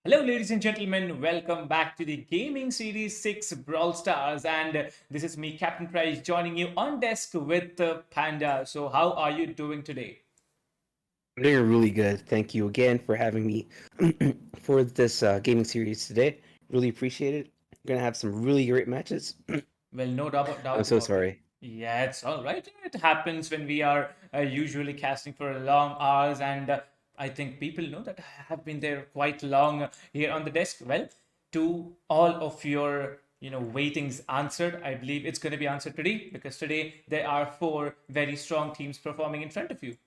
Hello, ladies and gentlemen. Welcome back to the Gaming Series 6 Brawl Stars. And this is me, Captain Price, joining you on desk with Panda. So, how are you doing today? I'm doing really good. Thank you again for having me for this gaming series today. Really appreciate it. We're gonna have some really great matches. Well, no I'm doubt so about it. sorry. Yeah, it's all right. It happens when we are usually casting for long hours. And I think people know that I have been there quite long here on the desk. Well, to all of your waitings answered, I believe it's going to be answered today because today there are four very strong teams performing in front of you.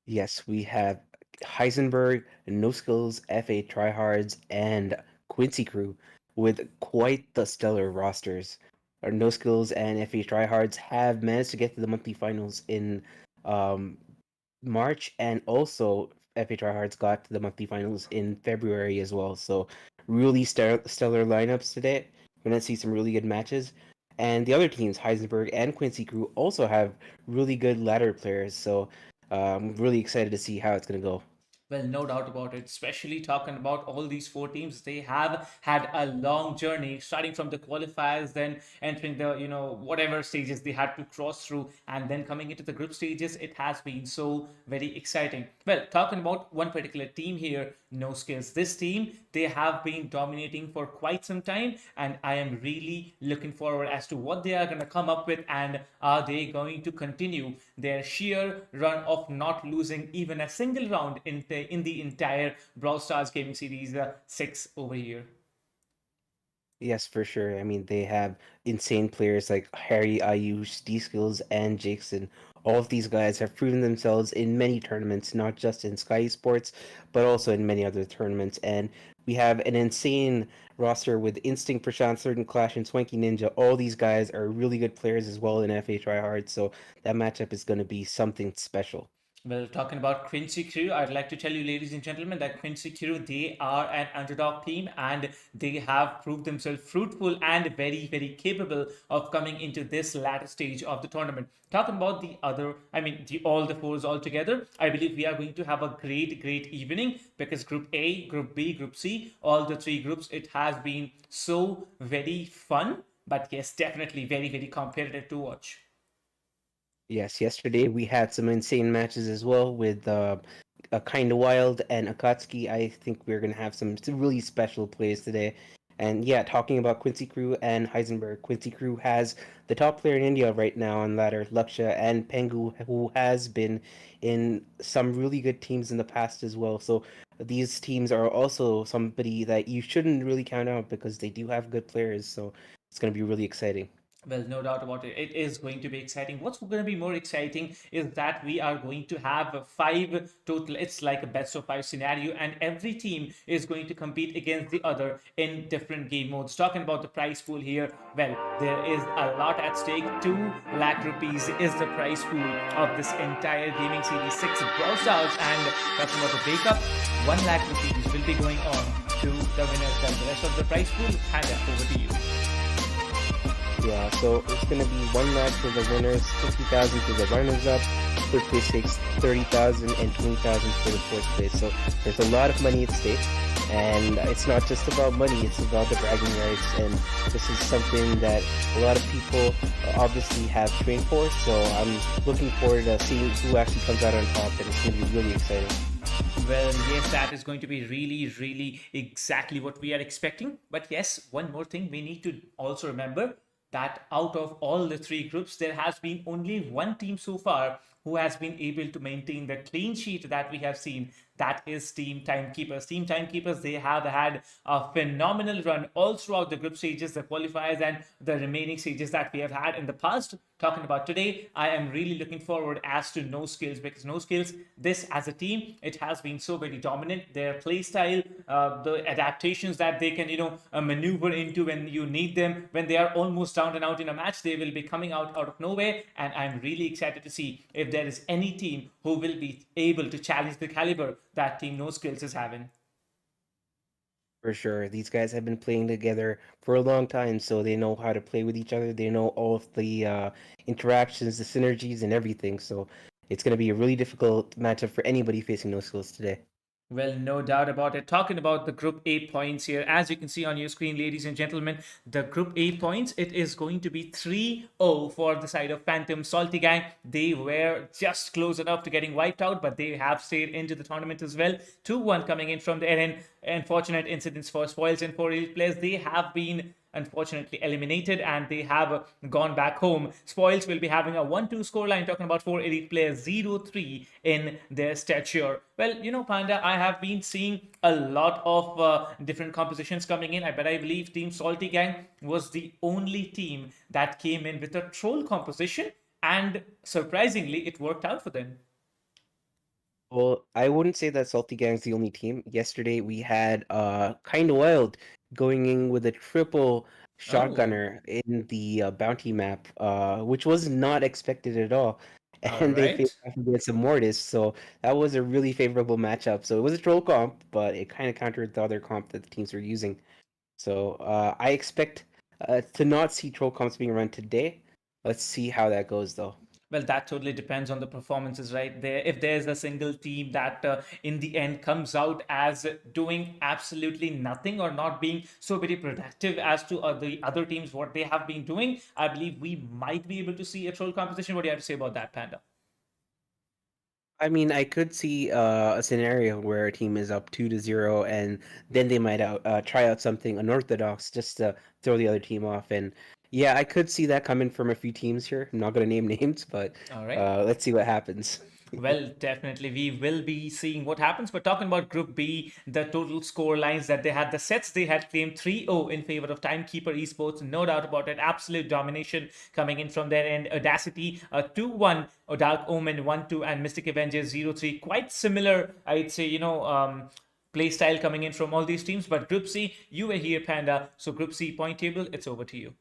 Yes, we have Heisenberg, NOSkillzZz, FA Tryhards, and Quincy Crew with quite the stellar rosters. Our NoSkills and FA Tryhards have managed to get to the monthly finals in um, March, and also FA Tryhards got to the monthly finals in February as well. So really stellar lineups today. We're gonna see some really good matches. And the other teams, Heisenberg and Quincy Crew, also have really good ladder players. So I'm really excited to see how it's gonna go. Well, no doubt about it. Especially talking about all these four teams, they have had a long journey, starting from the qualifiers, then entering the whatever stages they had to cross through, and then coming into the group stages. It has been so very exciting. Well, talking about one particular team here, No Skills. This team, they have been dominating for quite some time, and I am really looking forward as to what they are going to come up with, and are they going to continue their sheer run of not losing even a single round in the entire Brawl Stars gaming series 6 over here. Yes, for sure. I mean, they have insane players like Harry, Ayush, D-Skills, and Jason. All of these guys have proven themselves in many tournaments, not just in Skyesports, but also in many other tournaments. And we have an insane roster with Instinct, Prashant, Certain Clash, and Swanky Ninja. All these guys are really good players as well in FA Tryhard, so that matchup is going to be something special. Well, talking about Quincy Crew, I'd like to tell you, ladies and gentlemen, that Quincy Crew, they are an underdog team and they have proved themselves fruitful and very, very capable of coming into this latter stage of the tournament. Talking about the other, I mean, all the fours all together, I believe we are going to have a great evening because Group A, Group B, Group C, all the three groups, it has been so very fun. But yes, definitely very competitive to watch. Yes, yesterday we had some insane matches as well with Kind of Wild and Akatsuki. I think we're gonna have some really special plays today. And yeah, talking about Quincy Crew and Heisenberg, Quincy Crew has the top player in India right now on ladder, Laksha, and Pengu, who has been in some really good teams in the past as well. So these teams are also somebody that you shouldn't really count out because they do have good players. So it's gonna be really exciting. Well, no doubt about it. It is going to be exciting. What's going to be more exciting is that we are going to have five total. It's like a best of five scenario, and every team is going to compete against the other in different game modes. Talking about the prize pool here, well, there is a lot at stake. 2 lakh rupees is the prize pool of this entire gaming series 6 Brawl Stars. And talking about the breakup, 1 lakh rupees will be going on to the winners. Then the rest of the prize pool, hand it over to you. Yeah, so it's gonna be 1 lakh for the winners, 50,000 for the runners up, third place takes 30,000 and 20,000 for the fourth place. So there's a lot of money at stake, and it's not just about money; it's about the bragging rights. And this is something that a lot of people obviously have trained for. So I'm looking forward to seeing who actually comes out on top, and it's gonna be really exciting. Well, yes, that is going to be really exactly what we are expecting. But yes, one more thing we need to also remember that out of all the three groups, there has been only one team so far who has been able to maintain the clean sheet that we have seen. That is Team Timekeepers. Team Timekeepers, they have had a phenomenal run all throughout the group stages, the qualifiers, and the remaining stages that we have had in the past. Talking about today, I am really looking forward as to No Skills because No Skills, this as a team, it has been so very dominant. Their play style, the adaptations that they can, maneuver into when you need them, when they are almost down and out in a match, they will be coming out of nowhere. And I'm really excited to see if there is any team who will be able to challenge the caliber that Team No Skills is having. For sure. These guys have been playing together for a long time, so they know how to play with each other. They know all of the interactions, the synergies, and everything. So it's going to be a really difficult matchup for anybody facing no skills today. Well, no doubt about it. Talking about the Group A points here, as you can see on your screen, ladies and gentlemen, the Group A points, it is going to be 3-0 for the side of Phantom Salty Gang. They were just close enough to getting wiped out, but they have stayed into the tournament as well. 2-1 coming in from their end. Unfortunate incidents for Spoils and 4 elite players. They have been unfortunately eliminated and they have gone back home. Spoils will be having a 1-2 scoreline, talking about 4 elite players, 0-3 in their stature. Well, Panda, I have been seeing a lot of different compositions coming in, but I believe Team Salty Gang was the only team that came in with a troll composition, and surprisingly, it worked out for them. Well, I wouldn't say that Salty Gang's the only team. Yesterday we had kind of wild going in with a triple Oh, shotgunner in the bounty map, which was not expected at all. all And they faced right. off against a Mortis, so that was a really favorable matchup. So it was a troll comp, but it kind of countered the other comp that the teams were using. So I expect to not see troll comps being run today. Let's see how that goes, though. Well, that totally depends on the performances, right? There, if there's a single team that in the end comes out as doing absolutely nothing or not being so very productive as to the other teams what they have been doing, I believe we might be able to see a troll competition. What do you have to say about that, Panda? I mean, I could see a scenario where a team is up 2-0, and then they might try out something unorthodox just to throw the other team off. And yeah, I could see that coming from a few teams here. I'm not gonna name names, but All right. let's see what happens. Well, definitely, we will be seeing what happens. But talking about Group B, the total score lines that they had, the sets they had claimed 3-0 in favor of Timekeeper Esports, no doubt about it. Absolute domination coming in from their end. Audacity 2-1, Dark Omen 1-2, and Mystic Avengers 0-3. Quite similar, I'd say, play style coming in from all these teams. But Group C, you were here, Panda. So Group C point table, it's over to you.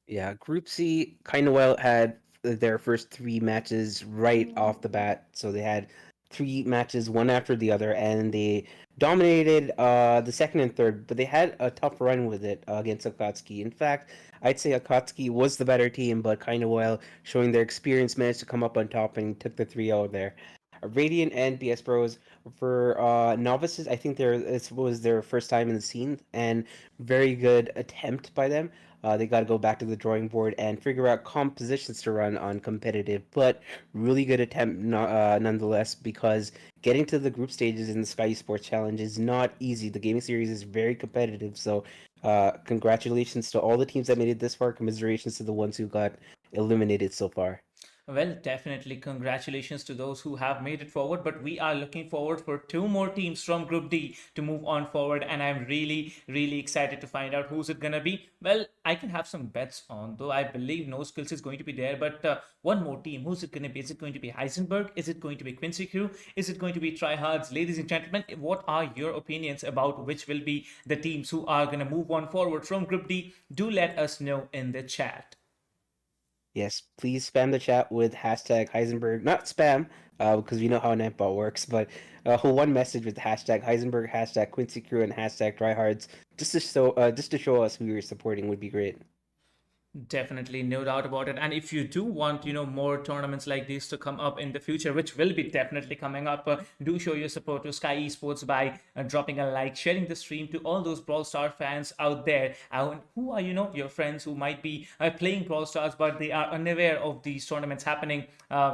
Yeah, Group C kind of well had their first three matches right off the bat. So they had three matches, one after the other, and they dominated the second and third, but they had a tough run with it against Akatsuki. In fact, I'd say Akatsuki was the better team, but kind of well, showing their experience, managed to come up on top and took the 3-0 there. Radiant and BS Bros for novices, I think this was their first time in the scene, and very good attempt by them. They got to go back to the drawing board and figure out compositions to run on competitive, but really good attempt nonetheless, because getting to the group stages in the Skyesports Challenge is not easy. The gaming series is very competitive, so congratulations to all the teams that made it this far. Commiserations to the ones who got eliminated so far. Well, definitely congratulations to those who have made it forward, but we are looking forward for two more teams from Group D to move on forward, and I'm really, really excited to find out who's it gonna be. Well, I can have some bets on, though I believe No Skills is going to be there, but one more team, who's it gonna be? Is it going to be Heisenberg? Is it going to be Quincy Crew? Is it going to be Tryhards? Ladies and gentlemen, what are your opinions about which will be the teams who are gonna move on forward from Group D? Do let us know in the chat. Yes, please spam the chat with hashtag Heisenberg. Not spam, because we know how Nightbot works, but one message with hashtag Heisenberg, hashtag Quincy Crew, and hashtag Tryhards, just to show us who you're supporting would be great. Definitely, no doubt about it. And if you do want, more tournaments like these to come up in the future, which will be definitely coming up, do show your support to Sky Esports by dropping a like, sharing the stream to all those Brawl Star fans out there, who are, your friends who might be playing Brawl Stars, but they are unaware of these tournaments happening,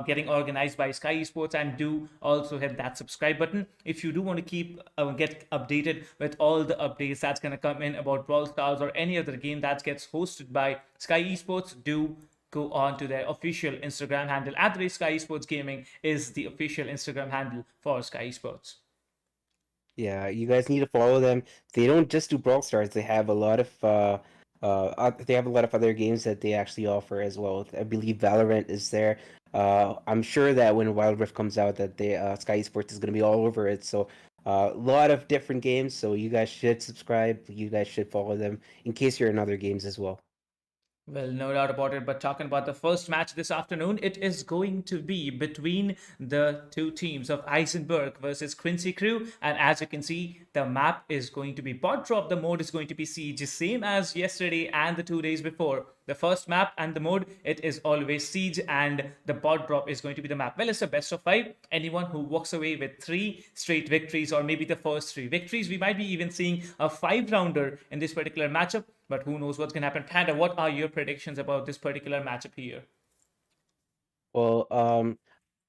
getting organized by Sky Esports. And do also hit that subscribe button if you do want to keep get updated with all the updates that's going to come in about Brawl Stars or any other game that gets hosted by Sky Esports. Do go on to their official Instagram handle. At the Sky Esports Gaming is the official Instagram handle for Sky Esports. Yeah, you guys need to follow them. They don't just do Brawl Stars. They have a lot of they have a lot of other games that they actually offer as well. I believe Valorant is there. I'm sure that when Wild Rift comes out, that they Sky Esports is going to be all over it. So a lot of different games. So you guys should subscribe. You guys should follow them in case you're in other games as well. Well, no doubt about it. But talking about the first match this afternoon, it is going to be between the two teams of Heisenberg versus Quincy Crew. And as you can see, the map is going to be bot drop. The mode is going to be siege, same as yesterday and the 2 days before. The first map and the mode, it is always siege, and the bot drop is going to be the map. Well, it's a best of five. Anyone who walks away with three straight victories, or maybe the first three victories, we might be even seeing a 5 rounder in this particular matchup. But who knows what's going to happen? Panda, what are your predictions about this particular matchup here? Well,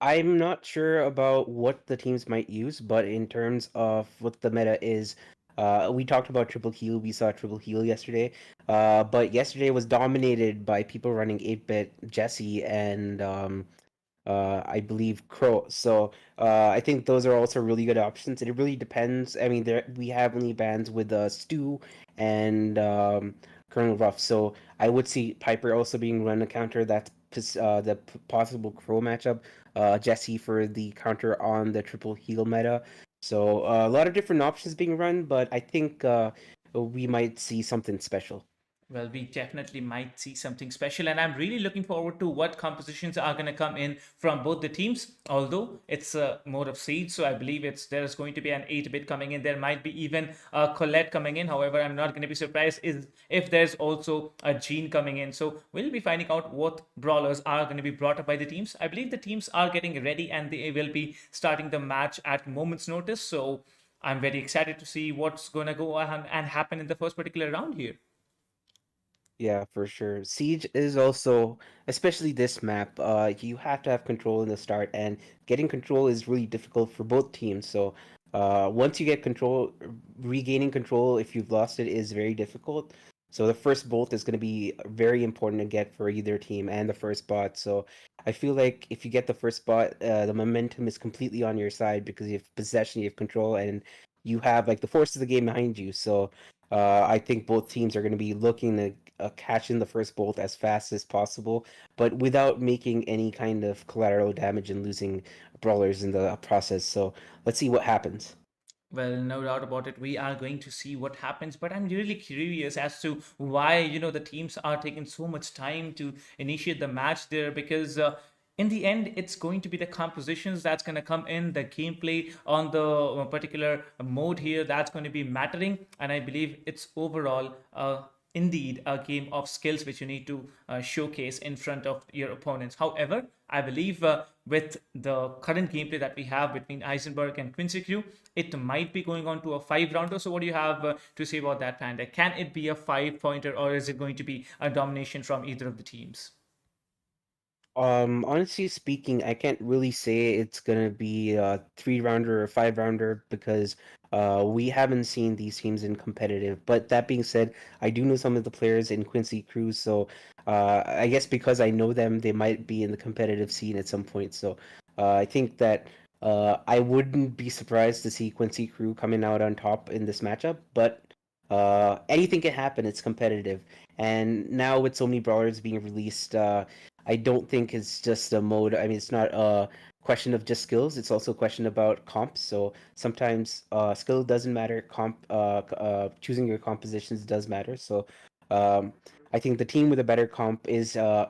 I'm not sure about what the teams might use, but in terms of what the meta is, we talked about triple heal. We saw triple heal yesterday, but yesterday was dominated by people running 8-bit Jesse and I believe Crow. So I think those are also really good options. It really depends. I mean, there we have only bans with Stu and Colonel Ruff. So I would see Piper also being run a counter. That's possible Crow matchup. Jesse for the counter on the triple heal meta. So a lot of different options being run, but I think we might see something special. Well, we definitely might see something special, and I'm really looking forward to what compositions are going to come in from both the teams. Although it's a mode of siege, so I believe there's going to be an 8-bit coming in. There might be even a Colette coming in. However, I'm not going to be surprised if there's also a Jean coming in. So we'll be finding out what brawlers are going to be brought up by the teams. I believe the teams are getting ready, and they will be starting the match at moment's notice. So I'm very excited to see what's going to go on and happen in the first particular round here. Yeah, for sure. Siege is also, especially this map, you have to have control in the start, and getting control is really difficult for both teams. So, once you get control, regaining control if you've lost it is very difficult. So the first bolt is going to be very important to get for either team and the first bot. So I feel like if you get the first bot, the momentum is completely on your side because you have possession, you have control, and you have like the force of the game behind you. So I think both teams are going to be looking to catch in the first bolt as fast as possible, but without making any kind of collateral damage and losing brawlers in the process. So let's see what happens. Well, no doubt about it. We are going to see what happens, but I'm really curious as to why, the teams are taking so much time to initiate the match there because in the end, it's going to be the compositions that's going to come in, the gameplay on the particular mode here that's going to be mattering. And I believe it's overall indeed a game of skills which you need to showcase in front of your opponents. However, I believe with the current gameplay that we have between Eisenberg and Quincy Crew, it might be going on to a 5 rounder. So, what do you have to say about that, Panda? Can it be a 5 pointer, or is it going to be a domination from either of the teams? Honestly speaking, I can't really say it's gonna be a 3 rounder or 5 rounder because we haven't seen these teams in competitive. But that being said, I do know some of the players in Quincy Crew, so I guess because I know them, they might be in the competitive scene at some point. So I think that I wouldn't be surprised to see Quincy Crew coming out on top in this matchup, but anything can happen. It's competitive, and now with so many brawlers being released, I don't think it's just a mode. I mean, it's not a question of just skills. It's also a question about comps. So sometimes skill doesn't matter. Choosing your compositions does matter. So um, I think the team with a better comp is going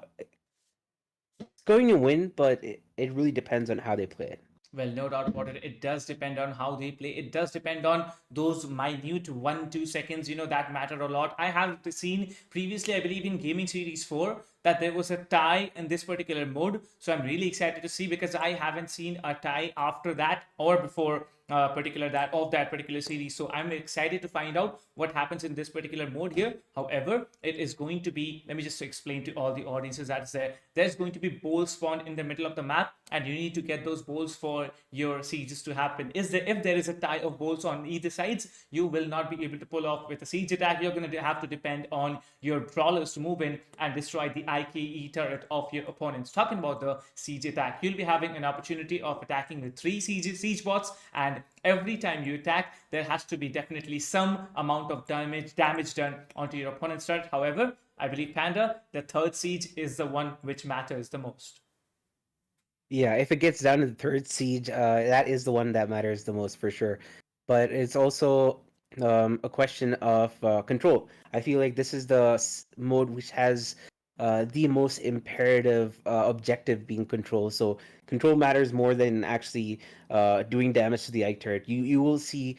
to win, but it really depends on how they play it. Well, no doubt about it. It does depend on how they play. It does depend on those minute 1-2 seconds, that matter a lot. I have seen previously, I believe in Gaming Series 4, that there was a tie in this particular mode. So I'm really excited to see because I haven't seen a tie after that or before particular that of that particular series. So I'm excited to find out what happens in this particular mode here. However, it is going to be, let me just explain to all the audiences that's there. There's going to be bowls spawned in the middle of the map, and you need to get those bowls for your sieges to happen. If there is a tie of bowls on either sides, you will not be able to pull off with a siege attack. You're going to have to depend on your brawlers to move in and destroy the IKE turret of your opponents. Talking about the siege attack, you'll be having an opportunity of attacking the 3 siege bots, and every time you attack, there has to be definitely some amount of damage done onto your opponent's turret. However, I believe, Panda, the third siege is the one which matters the most. Yeah, if it gets down to the third siege, that is the one that matters the most for sure. But it's also a question of control. I feel like this is the mode which has the most imperative objective being control. So control matters more than actually doing damage to the ike turret. You will see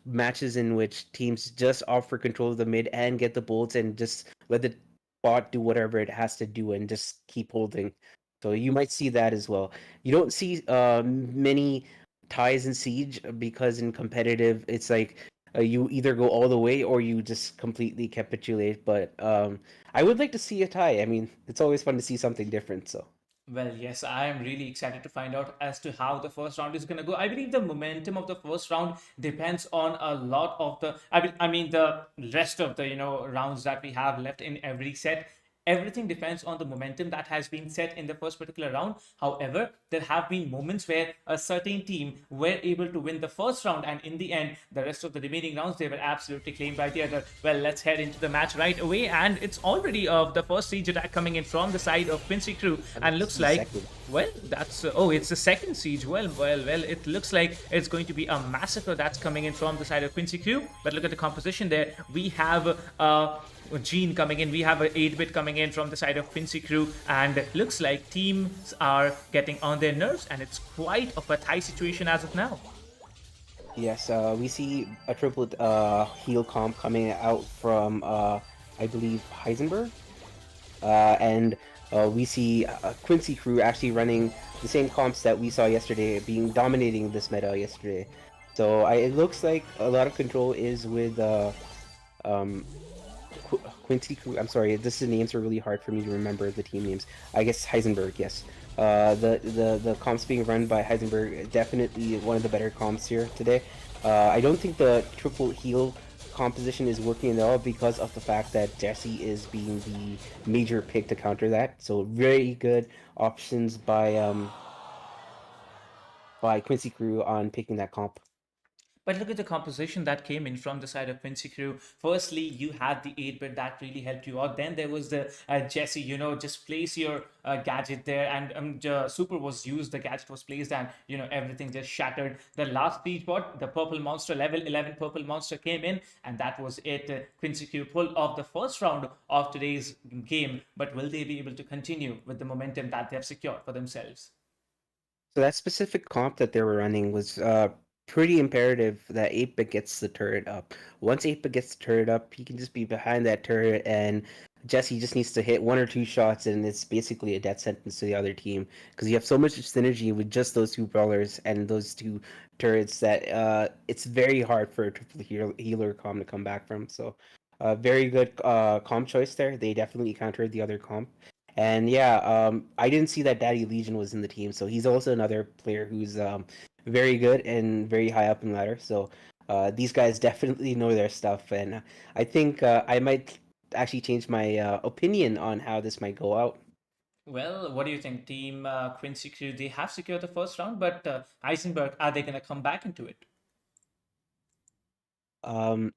matches in which teams just offer control of the mid and get the bolts and just let the bot do whatever it has to do and just keep holding. So you might see that as well. You don't see many ties in siege because in competitive it's like you either go all the way or you just completely capitulate. But I would like to see a tie. I mean, it's always fun to see something different. So Well, yes, I am really excited to find out as to how the first round is going to go. I believe the momentum of the first round depends on a lot of the. I mean, the rest of the rounds that we have left in every set. Everything depends on the momentum that has been set in the first particular round. However, there have been moments where a certain team were able to win the first round, and in the end, the rest of the remaining rounds they were absolutely claimed by the other. Well, let's head into the match right away, and it's already the first siege attack coming in from the side of Quincy Crew, and this looks is the like second. well, that's oh, it's the second siege. Well. It looks like it's going to be a massacre that's coming in from the side of Quincy Crew. But look at the composition there. We have Gene coming in. We have a 8-bit coming in from the side of Quincy Crew, and looks like teams are getting on their nerves, and it's quite of a tie situation as of now. Yes, we see a triplet heal comp coming out from I believe Heisenberg, and we see Quincy Crew actually running the same comps that we saw yesterday, being dominating this meta yesterday. So it looks like a lot of control is with um, Quincy Crew. I'm sorry, the names are really hard for me to remember the team names. I guess Heisenberg, yes. The comps being run by Heisenberg, definitely one of the better comps here today. I don't think the triple heal composition is working at all because of the fact that Jesse is being the major pick to counter that. So very good options by Quincy Crew on picking that comp. But look at the composition that came in from the side of Quincy Crew. Firstly, you had the 8-bit that really helped you out. Then there was the Jesse, just place your gadget there, and Super was used, the gadget was placed, and everything just shattered. The last speed bot, the purple monster, level 11 purple monster came in, and that was it. Quincy Crew pulled off the first round of today's game, but will they be able to continue with the momentum that they have secured for themselves? So that specific comp that they were running was pretty imperative that 8-bit gets the turret up. Once 8-bit gets the turret up, he can just be behind that turret, and Jesse just needs to hit one or two shots, and it's basically a death sentence to the other team because you have so much synergy with just those two brawlers and those two turrets that it's very hard for a triple healer comp to come back from. So, very good comp choice there. They definitely countered the other comp. And yeah, I didn't see that Daddy Legion was in the team, so he's also another player who's very good and very high up in ladder. So these guys definitely know their stuff, and I think I might actually change my opinion on how this might go out. Well, what do you think? Team Quincy Crew, they have secured the first round, but Heisenberg, are they going to come back into it? Um,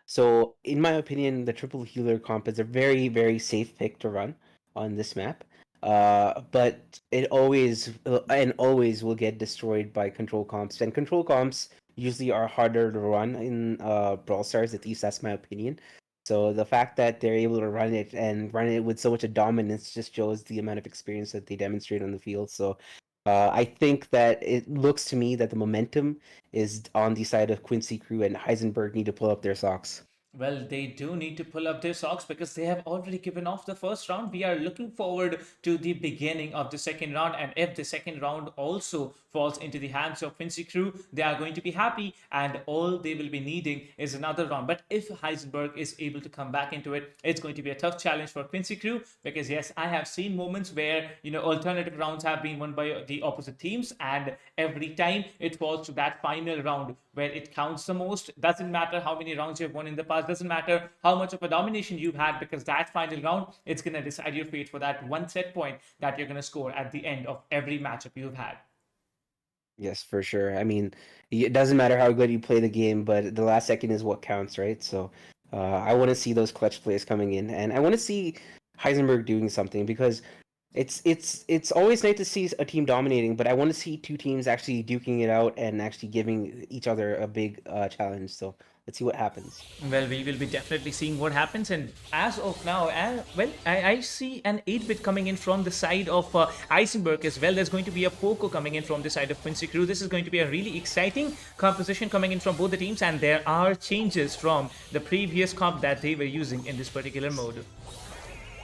So, in my opinion, the triple healer comp is a very, very safe pick to run on this map. But it always will get destroyed by control comps, and control comps usually are harder to run in Brawl Stars. At least that's my opinion. So the fact that they're able to run it with so much of dominance just shows the amount of experience that they demonstrate on the field. So I think that it looks to me that the momentum is on the side of Quincy Crew, and Heisenberg need to pull up their socks. Well, they do need to pull up their socks because they have already given off the first round. We are looking forward to the beginning of the second round. And if the second round also falls into the hands of Quincy Crew, they are going to be happy. And all they will be needing is another round. But if Heisenberg is able to come back into it, it's going to be a tough challenge for Quincy Crew because, yes, I have seen moments where, alternative rounds have been won by the opposite teams. And every time it falls to that final round where it counts the most. Doesn't matter how many rounds you've won in the past, doesn't matter how much of a domination you've had, because that final round, it's going to decide your fate for that one set point that you're going to score at the end of every matchup you've had. Yes, for sure. I mean, it doesn't matter how good you play the game, but the last second is what counts, right? So, I want to see those clutch plays coming in, and I want to see Heisenberg doing something because it's always nice to see a team dominating, but I want to see two teams actually duking it out and actually giving each other a big challenge. So let's see what happens. Well, we will be definitely seeing what happens. And as of now, I see an 8-bit coming in from the side of Heisenberg as well. There's going to be a Poco coming in from the side of Quincy Crew. This is going to be a really exciting composition coming in from both the teams. And there are changes from the previous comp that they were using in this particular mode.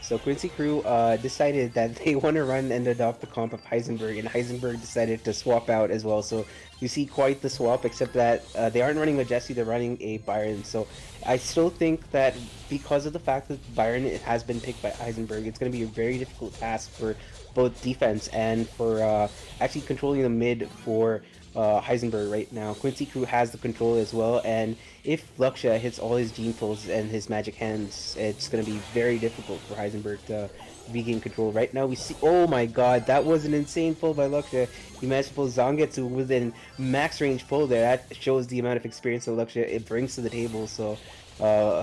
So Quincy Crew decided that they want to run and adopt the comp of Heisenberg, and Heisenberg decided to swap out as well. So you see quite the swap, except that they aren't running Majesty, they're running a Byron. So I still think that because of the fact that Byron has been picked by Heisenberg, it's going to be a very difficult task for both defense and for actually controlling the mid for Heisenberg right now. Quincy Crew has the control as well, and if Luxia hits all his gene pulls and his magic hands, it's going to be very difficult for Heisenberg to regain control. Right now we see, oh my god, that was an insane pull by Luxia. He managed to pull Zangetsu within max range pull there. That shows the amount of experience that Luxia it brings to the table, so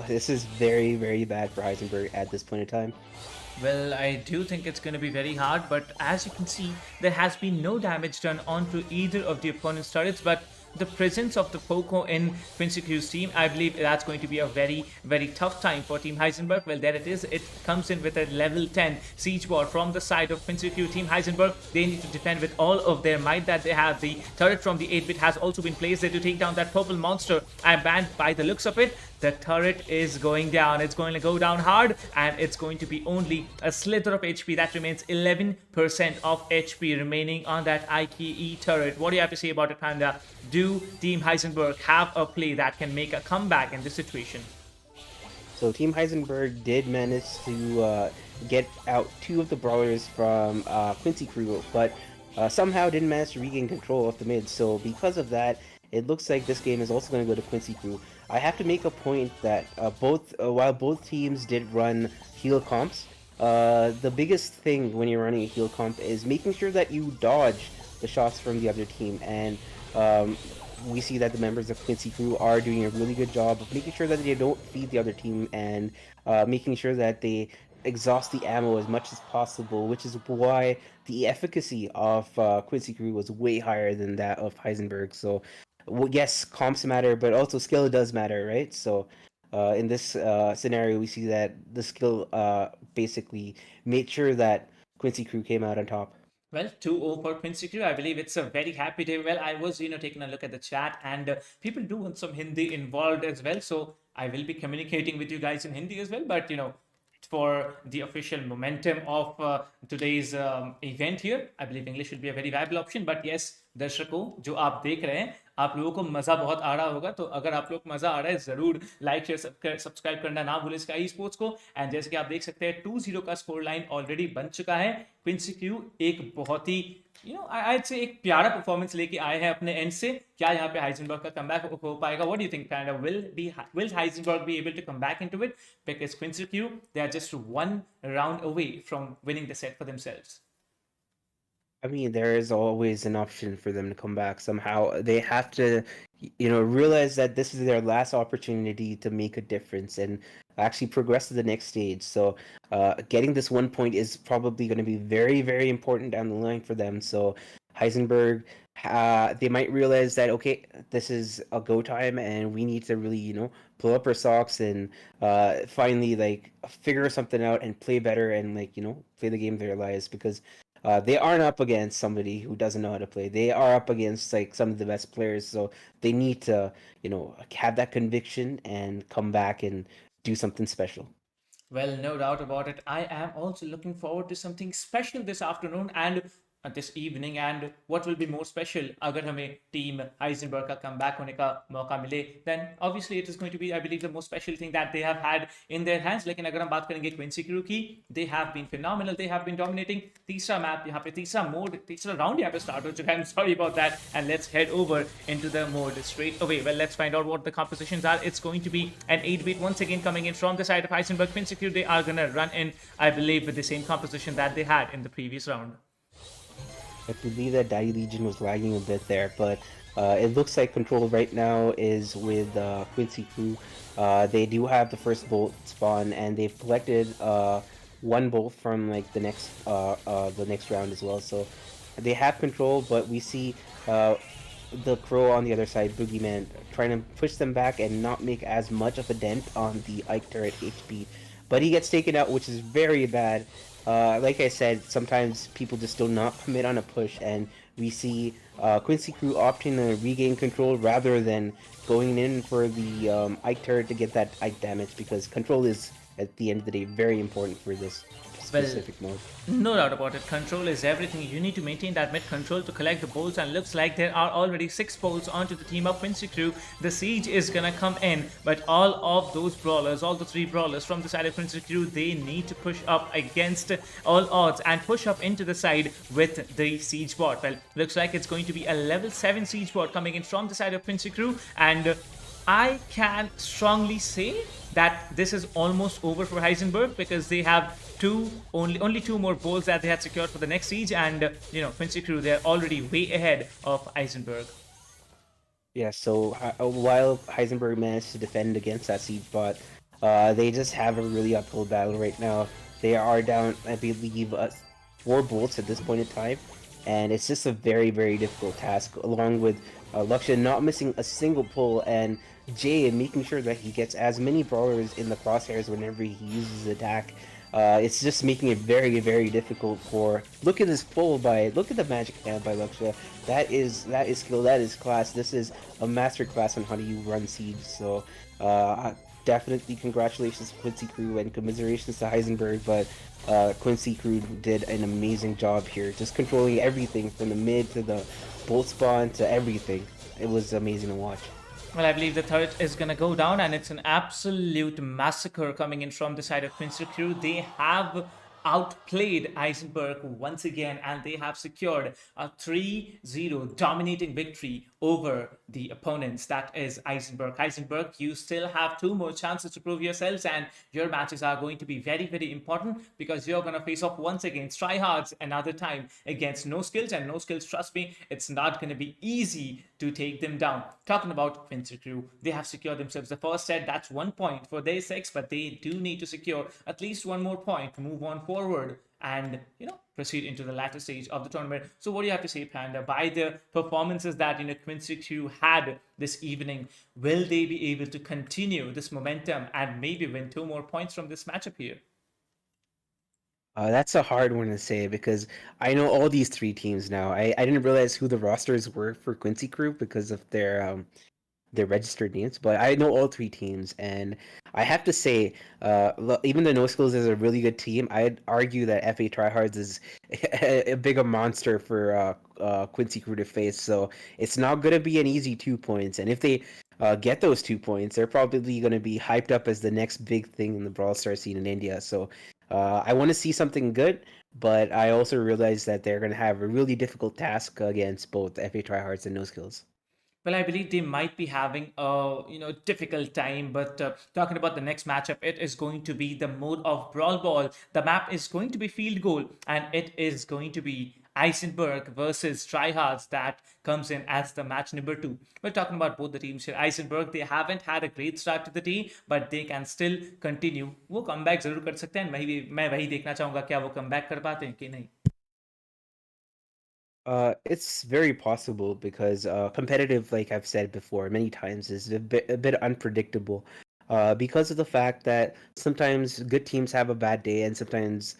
this is very, very bad for Heisenberg at this point in time. Well, I do think it's going to be very hard, but as you can see, there has been no damage done onto either of the opponent's turrets, but the presence of the Poco in Quincy Crew's team, I believe that's going to be a very, very tough time for Team Heisenberg. Well, there it is. It comes in with a level 10 siege bot from the side of Quincy Crew. Team Heisenberg, they need to defend with all of their might that they have. The turret from the 8-bit has also been placed there to take down that purple monster. And banned by the looks of it, the turret is going down. It's going to go down hard, and it's going to be only a slither of HP. That remains 11% of HP remaining on that IKE turret. What do you have to say about it, Panda? Do Team Heisenberg have a play that can make a comeback in this situation? So Team Heisenberg did manage to get out two of the brawlers from Quincy Crew, but somehow didn't manage to regain control of the mid. So because of that, it looks like this game is also going to go to Quincy Crew. I have to make a point that while both teams did run heal comps, the biggest thing when you're running a heal comp is making sure that you dodge the shots from the other team. And we see that the members of Quincy Crew are doing a really good job of making sure that they don't feed the other team and making sure that they exhaust the ammo as much as possible, which is why the efficacy of Quincy Crew was way higher than that of Heisenberg. So, well, yes, comps matter, but also skill does matter, right? So, in this scenario, we see that the skill basically made sure that Quincy Crew came out on top. Well, 2-0 for Quincy Crew. I believe it's a very happy day. Well, I was, taking a look at the chat, and people do want some Hindi involved as well. So I will be communicating with you guys in Hindi as well. But, for the official momentum of today's event here, I believe English will be a very viable option. But yes, दर्शकों जो आप देख रहे हैं, आप लोगों को मज़ा बहुत आ रहा होगा, तो अगर आप लोग मज़ा आ रहा है ज़रूर लाइक शेयर सब्सक्राइब करना ना भूलें स्काई स्पोर्ट्स को। एंड जैसे कि आप देख सकते हैं 2-0 का स्कोर लाइन ऑलरेडी बन चुका है। क्विंसी क्यू एक बहुत ही आई से एक प्यारा परफॉर्मेंस लेके आए हैं अपने एंड से। क्या यहाँ पे हाइजेनबर्ग का कमबैक हो पाएगा? What do you think kind of will Heisenberg be able to come back into it? Because Quincy Crew, they are just one round away from winning the set for themselves. I mean, there is always an option for them to come back somehow. They have to, realize that this is their last opportunity to make a difference and actually progress to the next stage. So, getting this 1 point is probably going to be very, very important down the line for them. So, Heisenberg, they might realize that, okay, this is a go time and we need to really, pull up our socks and finally, figure something out and play better and, play the game of their lives, because they aren't up against somebody who doesn't know how to play. They are up against some of the best players, so they need to, have that conviction and come back and do something special. Well, no doubt about it. I am also looking forward to something special this afternoon and this evening. And what will be more special अगर हमें team Heisenberg का comeback होने का मौका मिले, then obviously it is going to be, I believe, the most special thing that they have had in their hands. लेकिन अगर हम बात करेंगे Quincy Crew की, they have been phenomenal. They have been dominating. तीसरा मैप यहाँ पे, तीसरा मोड, तीसरा राउंड यहाँ पे स्टार्ट हो चुका है. I'm sorry about that. And let's head over into the mode straight away. Well, let's find out what the compositions are. It's going to be an 8-bit once again coming in from the side of Heisenberg. Quincy Crew, they are gonna run in, I believe, with the same composition that they had in the previous round. I believe that Daddy Legion was lagging a bit there, but it looks like control right now is with Quincy Crew. They do have the first bolt spawn, and they've collected one bolt from the next round as well. So they have control, but we see the Crow on the other side, Boogeyman, trying to push them back and not make as much of a dent on the Ike turret HP. But he gets taken out, which is very bad. Like I said, sometimes people just do not commit on a push, and we see Quincy Crew opting to regain control rather than going in for the Ike turret to get that Ike damage, because control is, at the end of the day, very important for this Well, specific mode. no doubt about it. Control is everything. You need to maintain that mid control to collect the bolts, and looks like there are already 6 bolts onto the team of Quincy Crew. The siege is gonna come in, but all of those brawlers, all the 3 brawlers from the side of Quincy Crew, they need to push up against all odds and push up into the side with the siege bot. Well, looks like it's going to be a level 7 siege bot coming in from the side of Quincy Crew, and I can strongly say that this is almost over for Heisenberg, because they have only two more bolts that they had secured for the next siege, and Quincy Crew, they're already way ahead of Heisenberg. Yeah, so while Heisenberg managed to defend against that siege bot, they just have a really uphill battle right now. They are down, I believe, 4 bolts at this point in time, and it's just a very, very difficult task, along with Luxia not missing a single pull, and Jay making sure that he gets as many brawlers in the crosshairs whenever he uses attack. It's just making it very, very difficult for. Look at this pull by. Look at the magic hand by Luxia. That is skill. That is class. This is a master class on how do you run siege. So, definitely congratulations to Quincy Crew and commiserations to Heisenberg. But Quincy Crew did an amazing job here, just controlling everything from the mid to the bolt spawn to everything. It was amazing to watch. Well, I believe the turret is going to go down, and it's an absolute massacre coming in from the side of Quincy Crew. They have outplayed Eisenberg once again, and they have secured a 3-0 dominating victory over the opponents. That is Eisenberg. Eisenberg, you still have 2 more chances to prove yourselves, and your matches are going to be very, very important, because you're going to face off once against Tryhards, another time against NOSkillz, and NOSkillzZz, trust me, it's not going to be easy to take them down. Talking about Quincy Crew, they have secured themselves the first set. That's 1 point for their 6, but they do need to secure at least 1 more point to move on forward and proceed into the latter stage of the tournament. So what do you have to say, Panda? By the performances that Quincy Crew had this evening, will they be able to continue this momentum and maybe win 2 more points from this matchup here? That's a hard one to say because I know all these 3 teams now. I didn't realize who the rosters were for Quincy Crew because of their registered names, but I know all 3 teams, and I have to say, even though NOSkillzZz is a really good team, I'd argue that FA Tryhards is a bigger monster for Quincy Crew to face. So it's not going to be an easy 2 points, and if they get those 2 points, they're probably going to be hyped up as the next big thing in the Brawl Star scene in India. So I want to see something good, but I also realize that they're going to have a really difficult task against both FA Tryhards and NOSkillzZz. Well, I believe they might be having a difficult time. But talking about the next matchup, it is going to be the mode of Brawl Ball. The map is going to be Field Goal, and it is going to be Eisenberg versus Tryhards. That comes in as the match number 2. We're talking about both the teams here. Eisenberg, they haven't had a great start to the day, but they can still continue. वो comeback जरूर कर सकते हैं. मैं वही देखना चाहूंगा क्या वो comeback कर पाते हैं कि नहीं. It's very possible because competitive, like I've said before many times, is a bit unpredictable. Because of the fact that sometimes good teams have a bad day and sometimes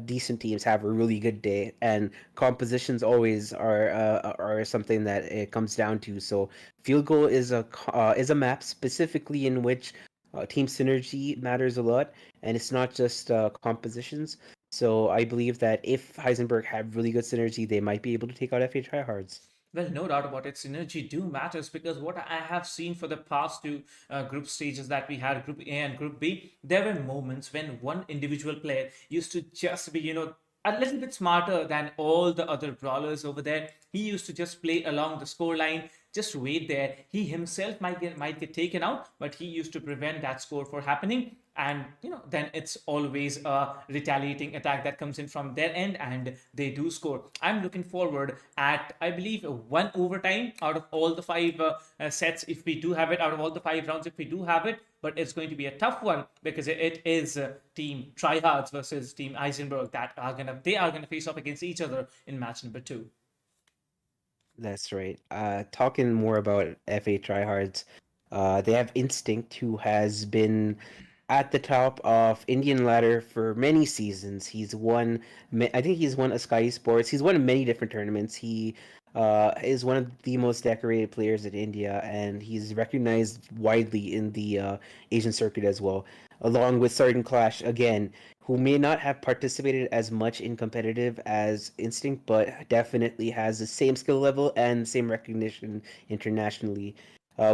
decent teams have a really good day, and compositions always are something that it comes down to. So field goal is a map specifically in which team synergy matters a lot, and it's not just compositions. So I believe that if Heisenberg had really good synergy, they might be able to take out FH Tryhards. Well, no doubt about it. Synergy do matters, because what I have seen for the past 2 group stages that we had, Group A and Group B, there were moments when one individual player used to just be, a little bit smarter than all the other brawlers over there. He used to just play along the score line, just wait there. He himself might get taken out, but he used to prevent that score from happening. And then it's always a retaliating attack that comes in from their end, and they do score. I'm looking forward at, I believe, 1 overtime out of all the 5 sets, if we do have it, out of all the 5 rounds, if we do have it. But it's going to be a tough one, because it is Team Tryhards versus Team Eisenberg that are gonna face off against each other in match number 2. That's right. Talking more about FA tryhards, they have Instinct, who has been at the top of Indian ladder for many seasons. I think he's won a Skyesports. He's won many different tournaments. He is one of the most decorated players in India, and he's recognized widely in the Asian circuit as well, along with Certain Clash again, who may not have participated as much in competitive as Instinct, but definitely has the same skill level and same recognition internationally.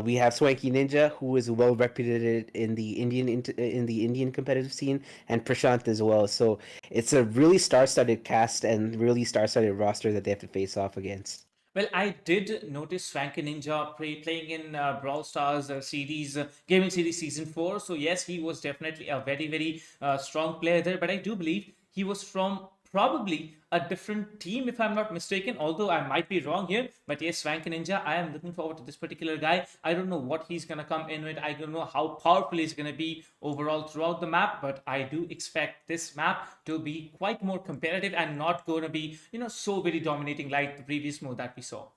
We have Swanky Ninja, who is well reputed in the Indian competitive scene, and Prashant as well. So it's a really star-studded cast and really star-studded roster that they have to face off against. Well, I did notice Swanky Ninja playing in Brawl Stars series, gaming series season 4. So, yes, he was definitely a very, very strong player there. But I do believe he was from probably a different team, if I'm not mistaken. Although I might be wrong here. But yes, Swanky Ninja, I am looking forward to this particular guy. I don't know what he's going to come in with. I don't know how powerful he's going to be overall throughout the map. But I do expect this map to be quite more competitive and not going to be, so very dominating like the previous mode that we saw.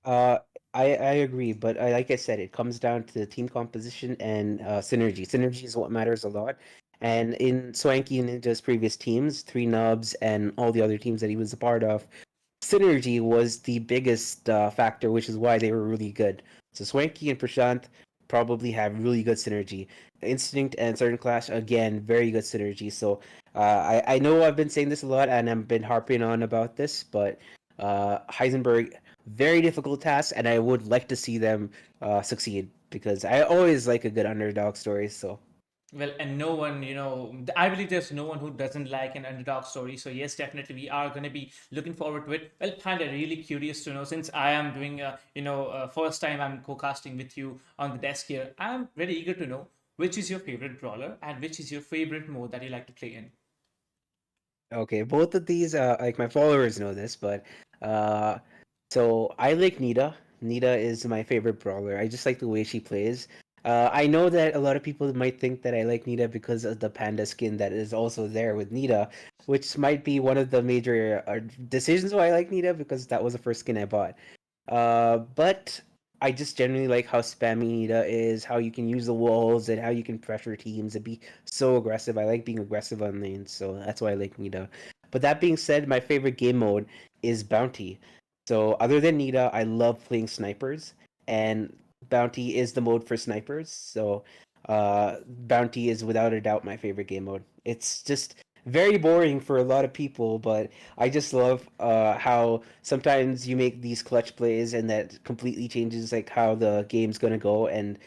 Uh, I agree, but like I said, it comes down to the team composition and synergy. Synergy is what matters a lot. And in Swanky Ninja's previous teams, Three Nubs and all the other teams that he was a part of, synergy was the biggest factor, which is why they were really good. So Swanky and Prashant probably have really good synergy. Instinct and Certain Clash, again, very good synergy. So I know I've been saying this a lot and I've been harping on about this, but Heisenberg, very difficult task, and I would like to see them succeed because I always like a good underdog story. So Well, and no one, I believe there's no one who doesn't like an underdog story. So yes, definitely we are going to be looking forward to it. Well, Panda, really curious to know, since I am doing, first time I'm co-casting with you on the desk here. I'm very eager to know which is your favorite brawler and which is your favorite mode that you like to play in. okay, both of these, like my followers know this, but uh, so I like Nita. Nita is my favorite brawler. I just like the way she plays. I know that a lot of people might think that I like Nita because of the panda skin that is also there with Nita, which might be one of the major decisions why I like Nita because that was the first skin I bought. But I just generally like how spammy Nita is, how you can use the walls, and how you can pressure teams and be so aggressive. I like being aggressive on lanes, so that's why I like Nita. But that being said, my favorite game mode is Bounty. So other than Nita, I love playing snipers, and Bounty is the mode for snipers. So Bounty is without a doubt my favorite game mode. It's just very boring for a lot of people, but I just love how sometimes you make these clutch plays and that completely changes like how the game's gonna go. And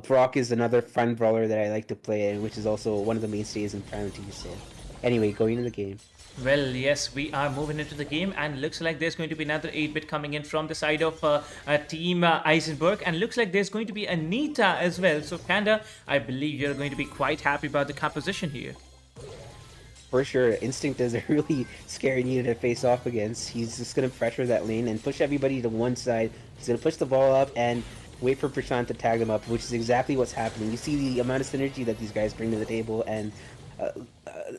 Brock is another fun brawler that I like to play, and which is also one of the mainstays in Prime Team. So anyway, going into the game. Well, yes, we are moving into the game, and looks like there's going to be another 8-bit coming in from the side of Team Eisenberg, and looks like there's going to be Anita as well. So, Panda, I believe you're going to be quite happy about the composition here. For sure, Instinct is a really scary Nita to face off against. He's just gonna pressure that lane and push everybody to one side. He's gonna push the ball up and wait for Prashant to tag him up, which is exactly what's happening. You see the amount of synergy that these guys bring to the table, and uh,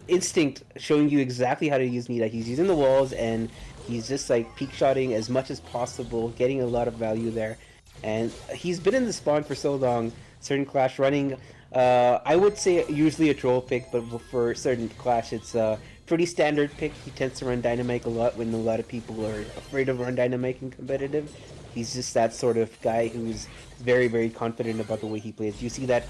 Instinct showing you exactly how to use Nita. He's using the walls and he's just like peak shotting as much as possible, getting a lot of value there. And he's been in the spawn for so long. Certain Clash running, I would say usually a troll pick, but for Certain Clash, it's a pretty standard pick. He tends to run Dynamite a lot when a lot of people are afraid of run Dynamite in competitive. He's just that sort of guy who's very, very confident about the way he plays. You see that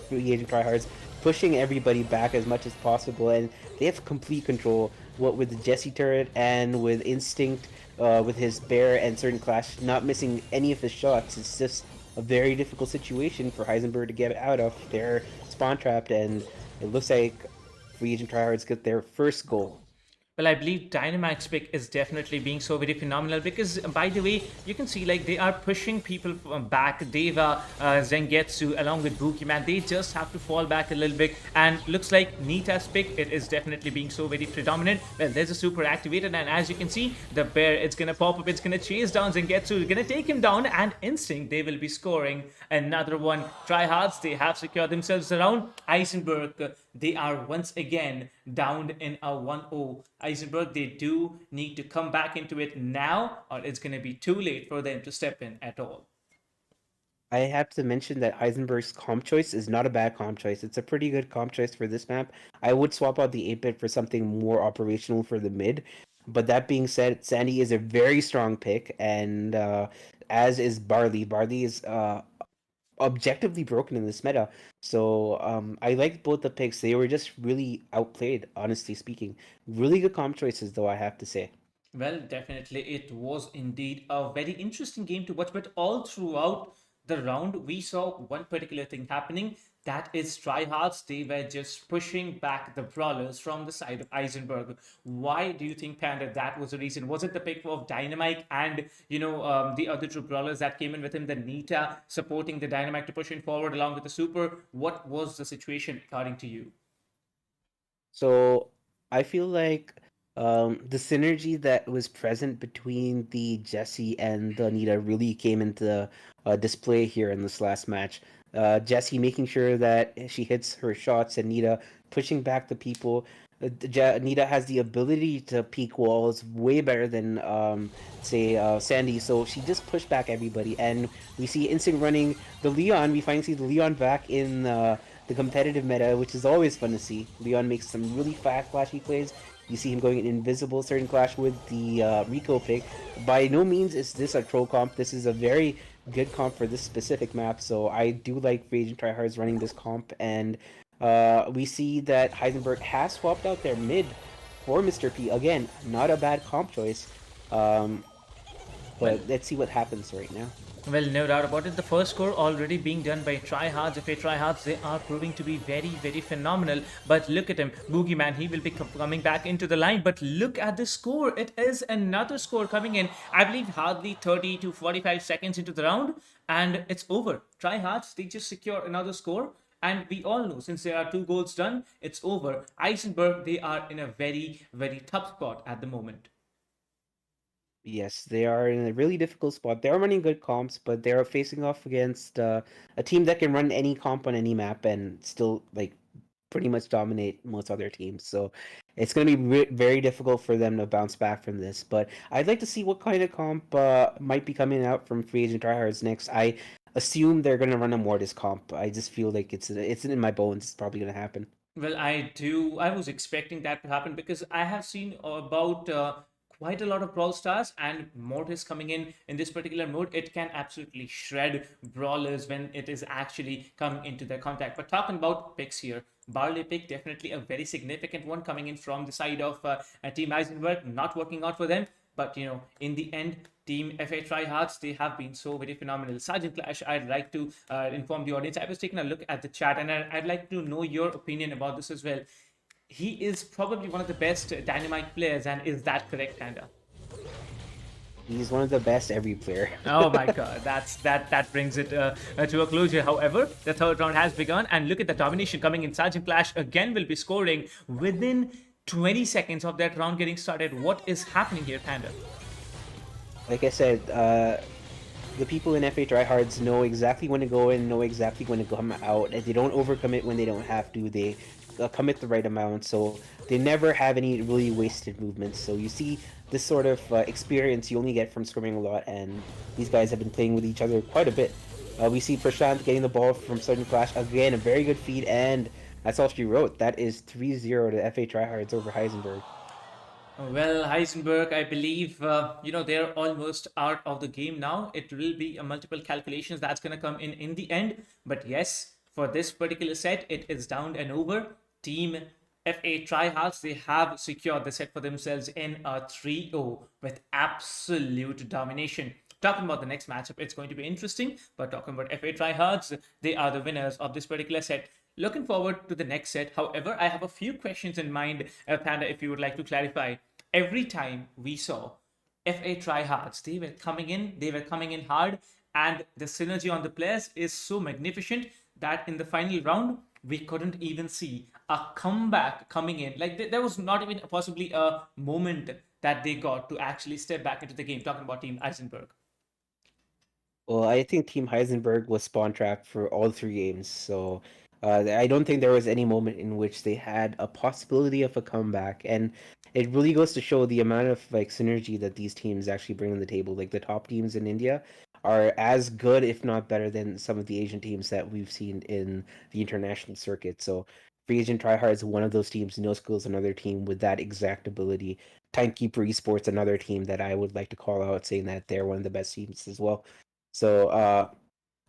free agent tryhards pushing everybody back as much as possible, and they have complete control. What with the Jesse turret and with Instinct, with his bear and Certain Clash not missing any of his shots, it's just a very difficult situation for Heisenberg to get out of. They're spawn trapped, and it looks like free agent tryhards get their first goal. Well, I believe Dynamite's pick is definitely being so very phenomenal because, by the way, you can see like they are pushing people back. Deva, Zengetsu, along with Buki, man, they just have to fall back a little bit. And looks like Nita's pick, it is definitely being so very predominant. Well, there's a super activated, and as you can see, the bear, it's gonna pop up, it's gonna chase down Zengetsu, it's gonna take him down, and Instinct, they will be scoring another one. Tryhards, they have secured themselves around. Eisenberg, they are once again down in a 1-0. Eisenberg, they do need to come back into it now, or it's going to be too late for them to step in at all. I have to mention that Heisenberg's comp choice is not a bad comp choice. It's a pretty good comp choice for this map. I would swap out the 8-bit for something more operational for the mid. But that being said, Sandy is a very strong pick, and as is Barley. Barley is objectively broken in this meta. So I liked both the picks. They were just really outplayed, honestly speaking. Really good comp choices, though, I have to say. Well, definitely, it was indeed a very interesting game to watch. But all throughout the round, we saw one particular thing happening. That is tryhards. They were just pushing back the brawlers from the side of Eisenberg. Why do you think, Panda, that was the reason? Was it the pick of Dynamite and, the other two brawlers that came in with him, the Nita supporting the Dynamite to push him forward along with the Super? What was the situation according to you? So I feel like the synergy that was present between the Jesse and the Anita really came into display here in this last match. Jesse making sure that she hits her shots, and Nita pushing back the people. Nita has the ability to peek walls way better than, say, Sandy. So she just pushed back everybody, and we see Instinct running the Leon. We finally see the Leon back in the competitive meta, which is always fun to see. Leon makes some really fast, flashy plays. You see him going invisible, starting clash with the Rico pick. By no means is this a troll comp. This is a very good comp for this specific map. So I do like Rage and Tryhards running this comp, and we see that Heisenberg has swapped out their mid for Mr. P. Again, not a bad comp choice. Well, But let's see what happens right now. Well, no doubt about it. The first score already being done by tryhards. If they tryhards, they are proving to be very, very phenomenal. But look at him, Boogeyman. He will be coming back into the line. But look at the score. It is another score coming in. I believe hardly 30 to 45 seconds into the round, and it's over. Tryhards, they just secure another score. And we all know, since there are 2 goals done, it's over. Eisenberg, they are in a very, very tough spot at the moment. Yes, they are in a really difficult spot. They are running good comps, but they are facing off against a team that can run any comp on any map and still like pretty much dominate most other teams. So it's going to be very difficult for them to bounce back from this. But I'd like to see what kind of comp might be coming out from Free Agent Tryhards next. I assume they're going to run a Mortis comp. I just feel like it's in my bones. It's probably going to happen. Well, I do. I was expecting that to happen because I have seen about quite a lot of Brawl Stars, and Mortis coming in this particular mode. It can absolutely shred brawlers when it is actually coming into their contact. But talking about picks here, Barley pick definitely a very significant one coming in from the side of Team Eisenberg, not working out for them. But in the end, Team FA Tryhards, they have been so very phenomenal. Sergeant Clash, I'd like to inform the audience. I was taking a look at the chat, and I'd like to know your opinion about this as well. He is probably one of the best Dynamite players, and is that correct, Panda? He's one of the best every player. Oh my God, that brings it to a closure. However, the third round has begun, and look at the domination coming in. Sergeant Clash again will be scoring within 20 seconds of that round getting started. What is happening here, Panda? Like I said, the people in FA tryhards know exactly when to go in, know exactly when to come out, and they don't overcommit when they don't have to. They commit the right amount, so they never have any really wasted movements. So you see this sort of experience you only get from scrimming a lot, and these guys have been playing with each other quite a bit. We see Prashant getting the ball from Sudden Clash. Again, a very good feed, and that's all she wrote. That is 3-0 to FA tryhards over Heisenberg. Well, Heisenberg, I believe, they're almost out of the game now. It will be a multiple calculations that's going to come in the end. But yes, for this particular set, it is down and over. Team FA Tryhards, they have secured the set for themselves in a 3-0 with absolute domination. Talking about the next matchup, it's going to be interesting. But talking about FA Tryhards, they are the winners of this particular set. Looking forward to the next set. However, I have a few questions in mind, Panda, if you would like to clarify. Every time we saw FA tryhards, they were coming in hard, and the synergy on the players is so magnificent that in the final round, we couldn't even see a comeback coming in. Like there was not even possibly a moment that they got to actually step back into the game. Talking about Team Eisenberg. Well, I think Team Heisenberg was spawn trapped for all 3 games, so I don't think there was any moment in which they had a possibility of a comeback, and it really goes to show the amount of like synergy that these teams actually bring on the table. Like the top teams in India are as good, if not better, than some of the Asian teams that we've seen in the international circuit. So, Free Agent Tryhard is one of those teams. No Skills, another team with that exact ability. Timekeeper Esports, another team that I would like to call out, saying that they're one of the best teams as well. So,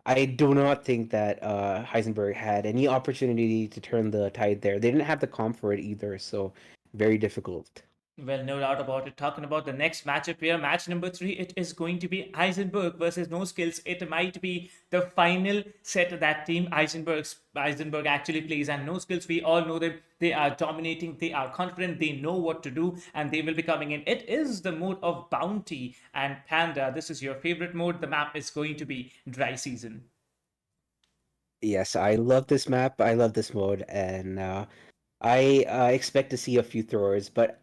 I do not think that Heisenberg had any opportunity to turn the tide there. They didn't have the comp for it either, so very difficult. Well, no doubt about it. Talking about the next matchup here, match number 3, it is going to be Heisenberg versus No Skills. It might be the final set that team Heisenberg actually plays, and No Skills. We all know them. They are dominating. They are confident. They know what to do, and they will be coming in. It is the mode of Bounty and Panda. This is your favorite mode. The map is going to be Dry Season. Yes, I love this map. I love this mode, and I expect to see a few throwers. But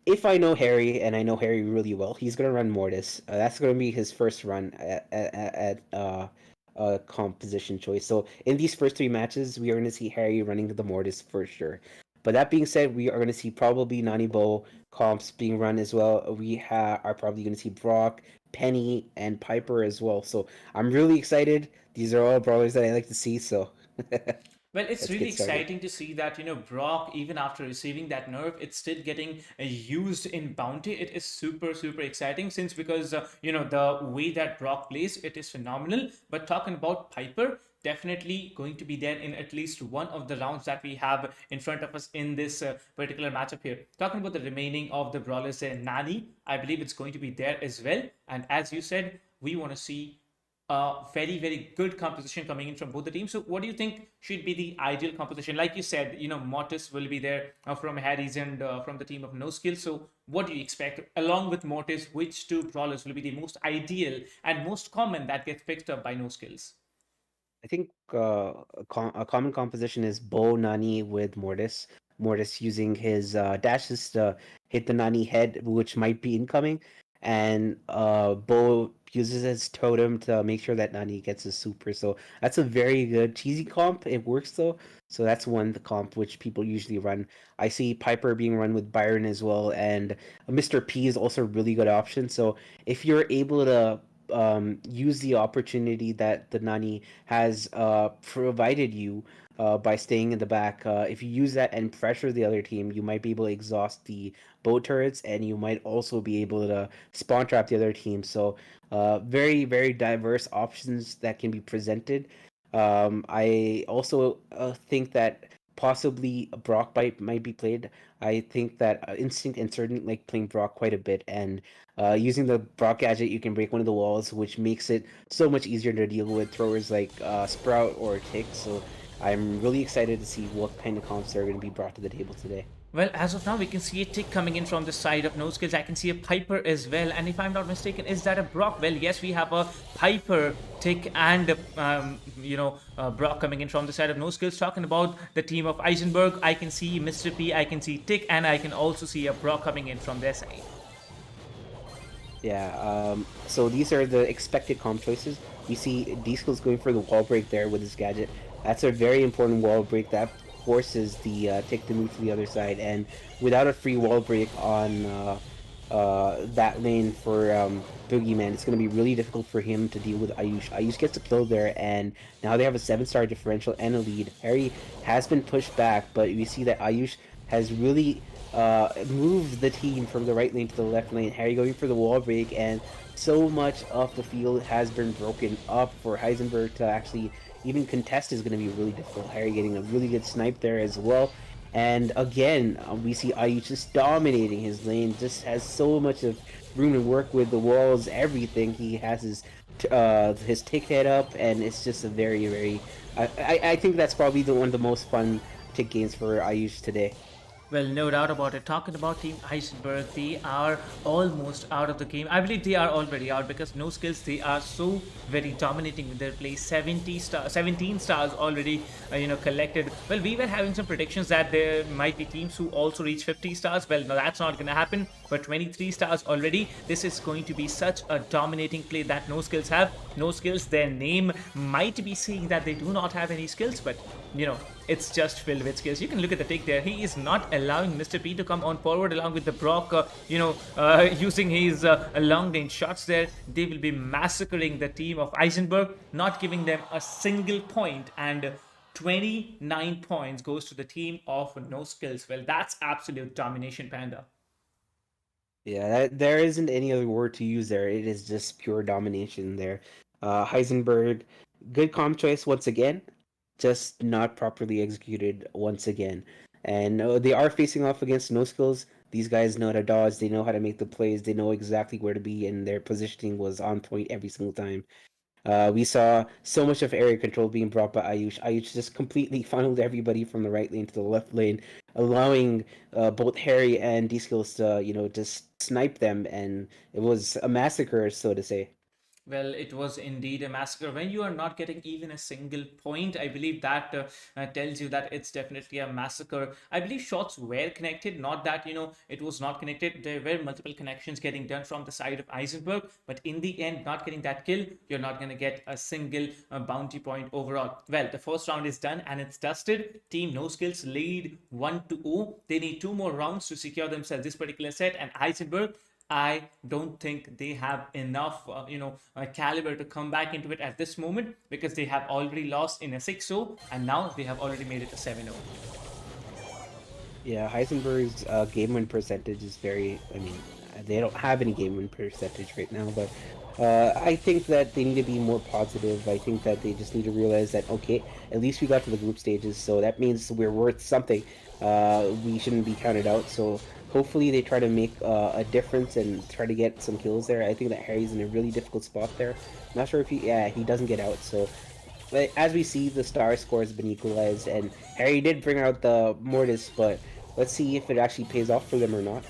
if I know Harry, and I know Harry really well, he's gonna run Mortis. That's gonna be his first run at composition choice. So in these first 3 matches, we are gonna see Harry running the Mortis for sure. But that being said, we are gonna see probably Nanibo comps being run as well. Are probably gonna see Brock, Penny, and Piper as well. So I'm really excited. These are all brawlers that I like to see. So Well, it's let's really get started. exciting to see that, Brock, even after receiving that nerf, it's still getting used in Bounty. It is super, super exciting since because, the way that Brock plays, it is phenomenal. But talking about Piper, definitely going to be there in at least one of the rounds that we have in front of us in this particular matchup here. Talking about the remaining of the brawlers, Nani, I believe it's going to be there as well. And as you said, we want to see very, very good composition coming in from both the teams. So, what do you think should be the ideal composition? Like you said, Mortis will be there from Harry's and from the team of No Skill. So, what do you expect? Along with Mortis, which 2 brawlers will be the most ideal and most common that gets picked up by No Skills? I think a common composition is Bo Nani with Mortis. Mortis using his dashes to hit the Nani head, which might be incoming, and Bo uses his totem to make sure that Nani gets his super. So that's a very good cheesy comp. It works though. So that's one the comp which people usually run. I see Piper being run with Byron as well, and Mr. P is also a really good option. So if you're able to use the opportunity that the Nani has provided you by staying in the back. If you use that and pressure the other team, you might be able to exhaust the bow turrets, and you might also be able to spawn trap the other team. So, very, very diverse options that can be presented. I also think that possibly Brock might be played. I think that Instinct and Certain like playing Brock quite a bit, and using the Brock gadget, you can break one of the walls, which makes it so much easier to deal with throwers like Sprout or Tick. So I'm really excited to see what kind of comps are going to be brought to the table today. Well, as of now, we can see a tick coming in from the side of No Skills. I can see a Piper as well. And if I'm not mistaken, is that a Brock? Well, yes, we have a Piper, tick, and, Brock coming in from the side of No Skills. Talking about the team of Eisenberg, I can see Mr. P, I can see Tick, and I can also see a Brock coming in from their side. Yeah, so these are the expected comp choices. We see D-Skills going for the wall break there with his gadget. That's a very important wall break that forces the Tick to move to the other side, and without a free wall break on that lane for Boogeyman, it's going to be really difficult for him to deal with Ayush. Ayush gets a kill there, and now they have a 7-star differential and a lead. Harry has been pushed back, but we see that Ayush has really moved the team from the right lane to the left lane. Harry going for the wall break, and so much of the field has been broken up for Heisenberg to actually even contest is going to be really difficult. Harry getting a really good snipe there as well. And again, we see Ayush just dominating his lane, just has so much of room to work with the walls, everything. He has his tick head up, and it's just a very, very... I think that's probably one of the most fun tick games for Ayush today. Well, no doubt about it. Talking about Team Heisenberg, they are almost out of the game. I believe they are already out because no skills. They are so very dominating with their play. 17 stars already, collected. Well, we were having some predictions that there might be teams who also reach 50 stars. Well, no, that's not going to happen. But 23 stars already. This is going to be such a dominating play that no skills have. No skills. Their name might be saying that they do not have any skills, but it's just filled with skills. You can look at the tick there. He is not allowing Mr. P to come on forward along with the Brock, using his long range shots there. They will be massacring the team of Eisenberg, not giving them a single point, and 29 points goes to the team of no skills. Well, that's absolute domination, Panda. Yeah, there isn't any other word to use there. It is just pure domination there. Heisenberg, good comp choice once again, just not properly executed once again. And they are facing off against no skills. These guys know how to dodge. They know how to make the plays. They know exactly where to be, and their positioning was on point every single time. We saw so much of area control being brought by Ayush. Ayush just completely funneled everybody from the right lane to the left lane, allowing both Harry and D-Skills to, just snipe them, and it was a massacre, so to say. Well, it was indeed a massacre. When you are not getting even a single point, I believe that tells you that it's definitely a massacre. I believe shots were connected, not that, it was not connected. There were multiple connections getting done from the side of Eisenberg, but in the end, not getting that kill, you're not going to get a single bounty point overall. Well, the first round is done and it's dusted. Team No Skills lead 1-0. They need 2 more rounds to secure themselves this particular set, and Eisenberg, I don't think they have enough, caliber to come back into it at this moment because they have already lost in a 6-0 and now they have already made it a 7-0. Yeah, Heisenberg's game win percentage is very. I mean, they don't have any game win percentage right now, but I think that they need to be more positive. I think that they just need to realize that, okay, at least we got to the group stages, so that means we're worth something. We shouldn't be counted out. So hopefully they try to make a difference and try to get some kills there. I think that Harry's in a really difficult spot there. Not sure if he doesn't get out. So, but as we see, the star score has been equalized, and Harry did bring out the Mortis, but let's see if it actually pays off for them or not.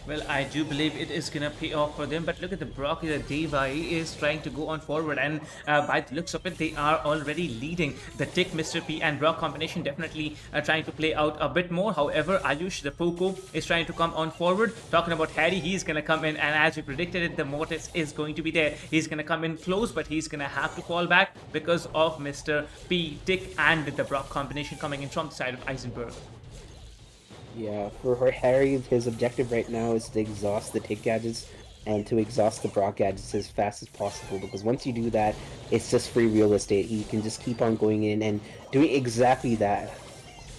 Well, I do believe it is gonna pay off for them, but look at the Brock here. Deva, he is trying to go on forward, and by the looks of it, they are already leading. The Tick, Mr. P, and Brock combination definitely trying to play out a bit more. However, Ayush, the Poco, is trying to come on forward. Talking about Harry, he's gonna come in, and as we predicted it, the Mortis is going to be there. He's gonna come in close, but he's gonna have to fall back because of Mr. P, Tick, and the Brock combination coming in from the side of Eisenberg. Yeah, for Harry, his objective right now is to exhaust the Tick gadgets and to exhaust the Brock gadgets as fast as possible, because once you do that, it's just free real estate. He can just keep on going in and doing exactly that.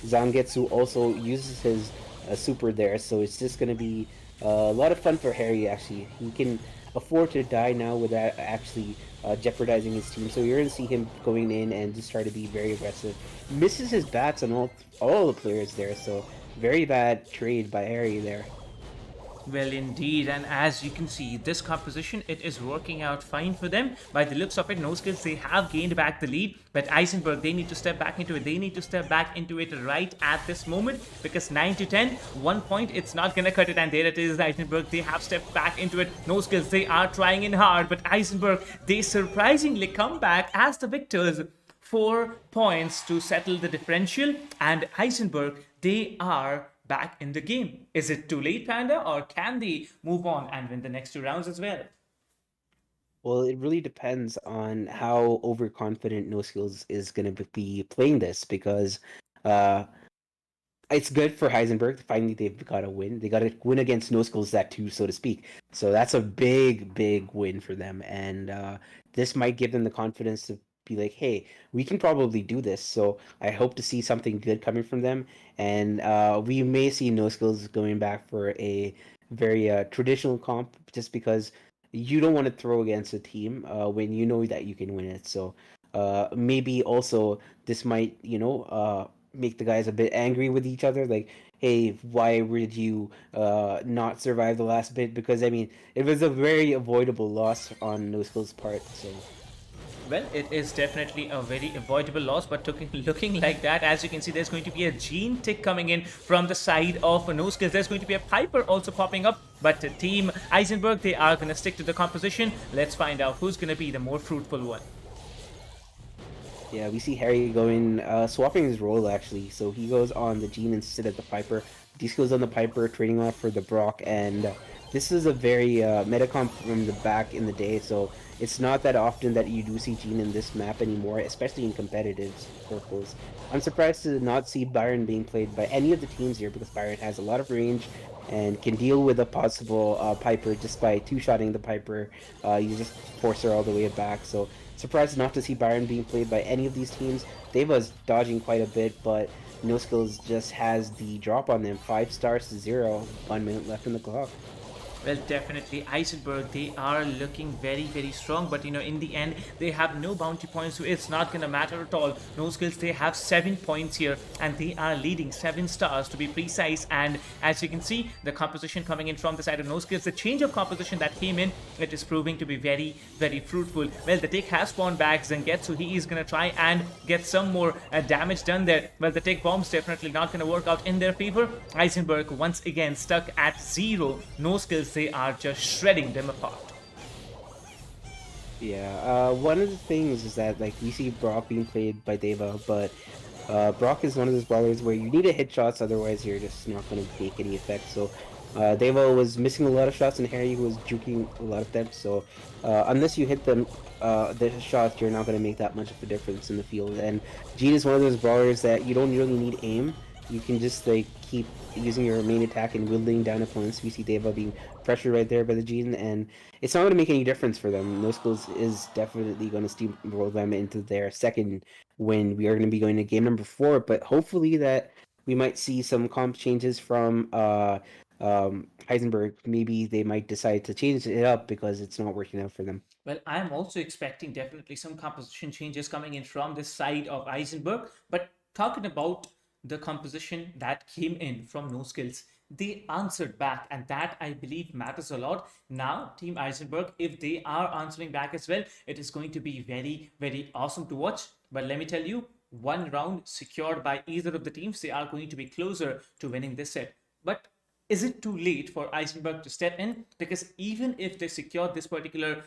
Zangetsu also uses his super there, so it's just going to be a lot of fun for Harry, actually. He can afford to die now without actually jeopardizing his team, so you're going to see him going in and just try to be very aggressive. Misses his bats on all the players there, so very bad trade by Harry there. Well, indeed, and as you can see, this composition, it is working out fine for them. By the looks of it, no skills, they have gained back the lead, but Eisenberg, they need to step back into it. They need to step back into it right at this moment, because 9-10, 1 point, it's not gonna cut it, and there it is, Eisenberg, they have stepped back into it. No skills, they are trying in hard, but Eisenberg, they surprisingly come back as the victors. 4 points to settle the differential, and Heisenberg, they are back in the game. Is it too late, Panda, or can they move on and win the next 2 rounds as well? Well, it really depends on how overconfident No Skills is going to be playing this, because uh, it's good for Heisenberg. Finally, they've got a win. They got a win against No Skills that too, so to speak. So that's a big, big win for them, and this might give them the confidence to be like, "Hey, we can probably do this." So I hope to see something good coming from them, and we may see No Skills going back for a very traditional comp, just because you don't want to throw against a team when you know that you can win it. So maybe also this might, make the guys a bit angry with each other, like, hey, why did you not survive the last bit? Because I mean, it was a very avoidable loss on No Skill's part. So Well, it is definitely a very avoidable loss, but looking like that, as you can see, there's going to be a gene tick coming in from the side of No Skills. There's going to be a Piper also popping up, but Team Heisenberg, they are going to stick to the composition. Let's find out who's going to be the more fruitful one. Yeah, we see Harry going, swapping his role actually. So he goes on the Gene instead of the Piper. Deke goes on the Piper, trading off for the Brock, and this is a very meta comp from the back in the day. So it's not that often that you do see Gene in this map anymore, especially in competitive circles. I'm surprised to not see Byron being played by any of the teams here because Byron has a lot of range and can deal with a possible Piper just by two-shotting the Piper. You just force her all the way back. So surprised not to see Byron being played by any of these teams. Deva's dodging quite a bit, but NOSkillzZz just has the drop on them. 5 stars to 0. 1 minute left in the clock. Well, definitely, Heisenberg, they are looking very, very strong, but in the end, they have no bounty points, so it's not gonna matter at all. No Skills, they have 7 points here, and they are leading 7 stars to be precise. And as you can see, the composition coming in from the side of No Skills, the change of composition that came in, it is proving to be very, very fruitful. Well, the tick has spawned back Zangetsu. He is gonna try and get some more damage done there. Well, the tick bomb's definitely not gonna work out in their favor. Heisenberg once again stuck at 0. No Skills, they are just shredding them apart. Yeah, one of the things is that like we see Brock being played by Deva, but Brock is one of those brawlers where you need to hit shots, otherwise you're just not going to make any effect. So Deva was missing a lot of shots, and Harry was juking a lot of them. So unless you hit them, the shots, you're not going to make that much of a difference in the field. And Gene is one of those brawlers that you don't really need aim. You can just like keep using your main attack and whittling down opponents. We see Deva being pressured right there by the Gene, and it's not going to make any difference for them. NOSkillzZz is definitely going to steamroll them into their second win. We are going to be going to game number 4, but hopefully that we might see some comp changes from Heisenberg. Maybe they might decide to change it up because it's not working out for them. Well, I'm also expecting definitely some composition changes coming in from this side of Eisenberg. But talking about the composition that came in from No Skills, they answered back, and that I believe matters a lot. Now, Team Eisenberg, if they are answering back as well, it is going to be very, very awesome to watch. But let me tell you, one round secured by either of the teams, they are going to be closer to winning this set. But is it too late for Eisenberg to step in? Because even if they secure this particular,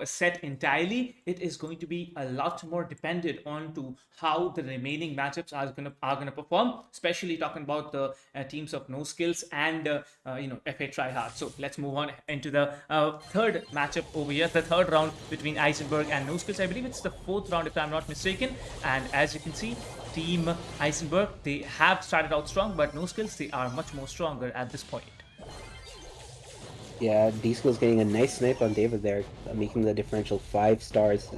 set entirely, it is going to be a lot more dependent on to how the remaining matchups are gonna perform. Especially talking about the teams of No Skills and FA Tryhard. So let's move on into the third matchup over here, the third round between Eisenberg and No Skills. I believe it's the 4th round if I'm not mistaken. And as you can see, Team Heisenberg, they have started out strong, but No Skills, they are much more stronger at this point. Yeah, D-Skill's getting a nice snipe on David there, making the differential 5 stars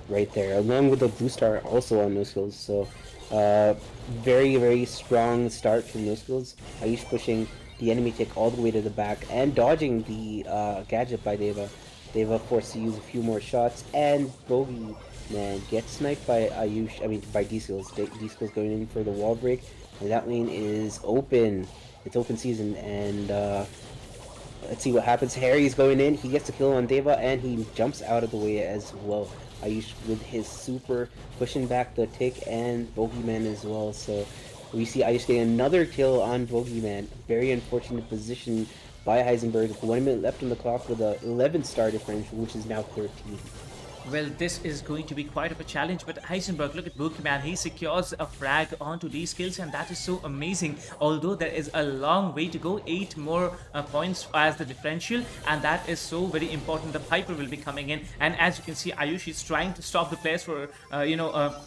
right there, along with the blue star also on NOSkillzZz. So very, very strong start from NOSkillzZz. Ayush pushing the enemy tick all the way to the back and dodging the gadget by Deva. Deva forced to use a few more shots, and Bogey man gets sniped by by D-Skillz. D-Skillz going in for the wall break, and that lane is open. It's open season, and let's see what happens. Harry's going in, he gets a kill on Deva, and he jumps out of the way as well. Ayush with his super pushing back the tick and Bogeyman as well. So we see Ayush getting another kill on Bogeyman. Very unfortunate position by Heisenberg. 1 minute left on the clock with a 11-star differential, which is now 13. Well, this is going to be quite of a challenge, but Heisenberg, look at Bookman, he secures a frag onto these skills, and that is so amazing. Although there is a long way to go, 8 more points as the differential, and that is so very important. The Piper will be coming in, and as you can see, Ayush is trying to stop the players for,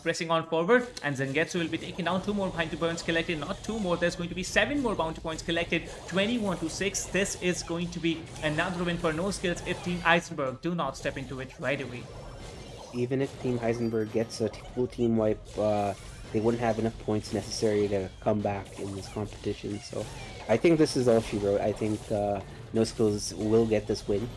pressing on forward, and Zangetsu will be taking down 2 more bounty points collected, not 2 more, there's going to be 7 more bounty points collected, 21-6. This is going to be another win for No Skills if Team Eisenberg do not step into it right away. Even if Team Heisenberg gets a full team wipe, they wouldn't have enough points necessary to come back in this competition. So I think this is all she wrote. I think NOSkillzZz will get this win,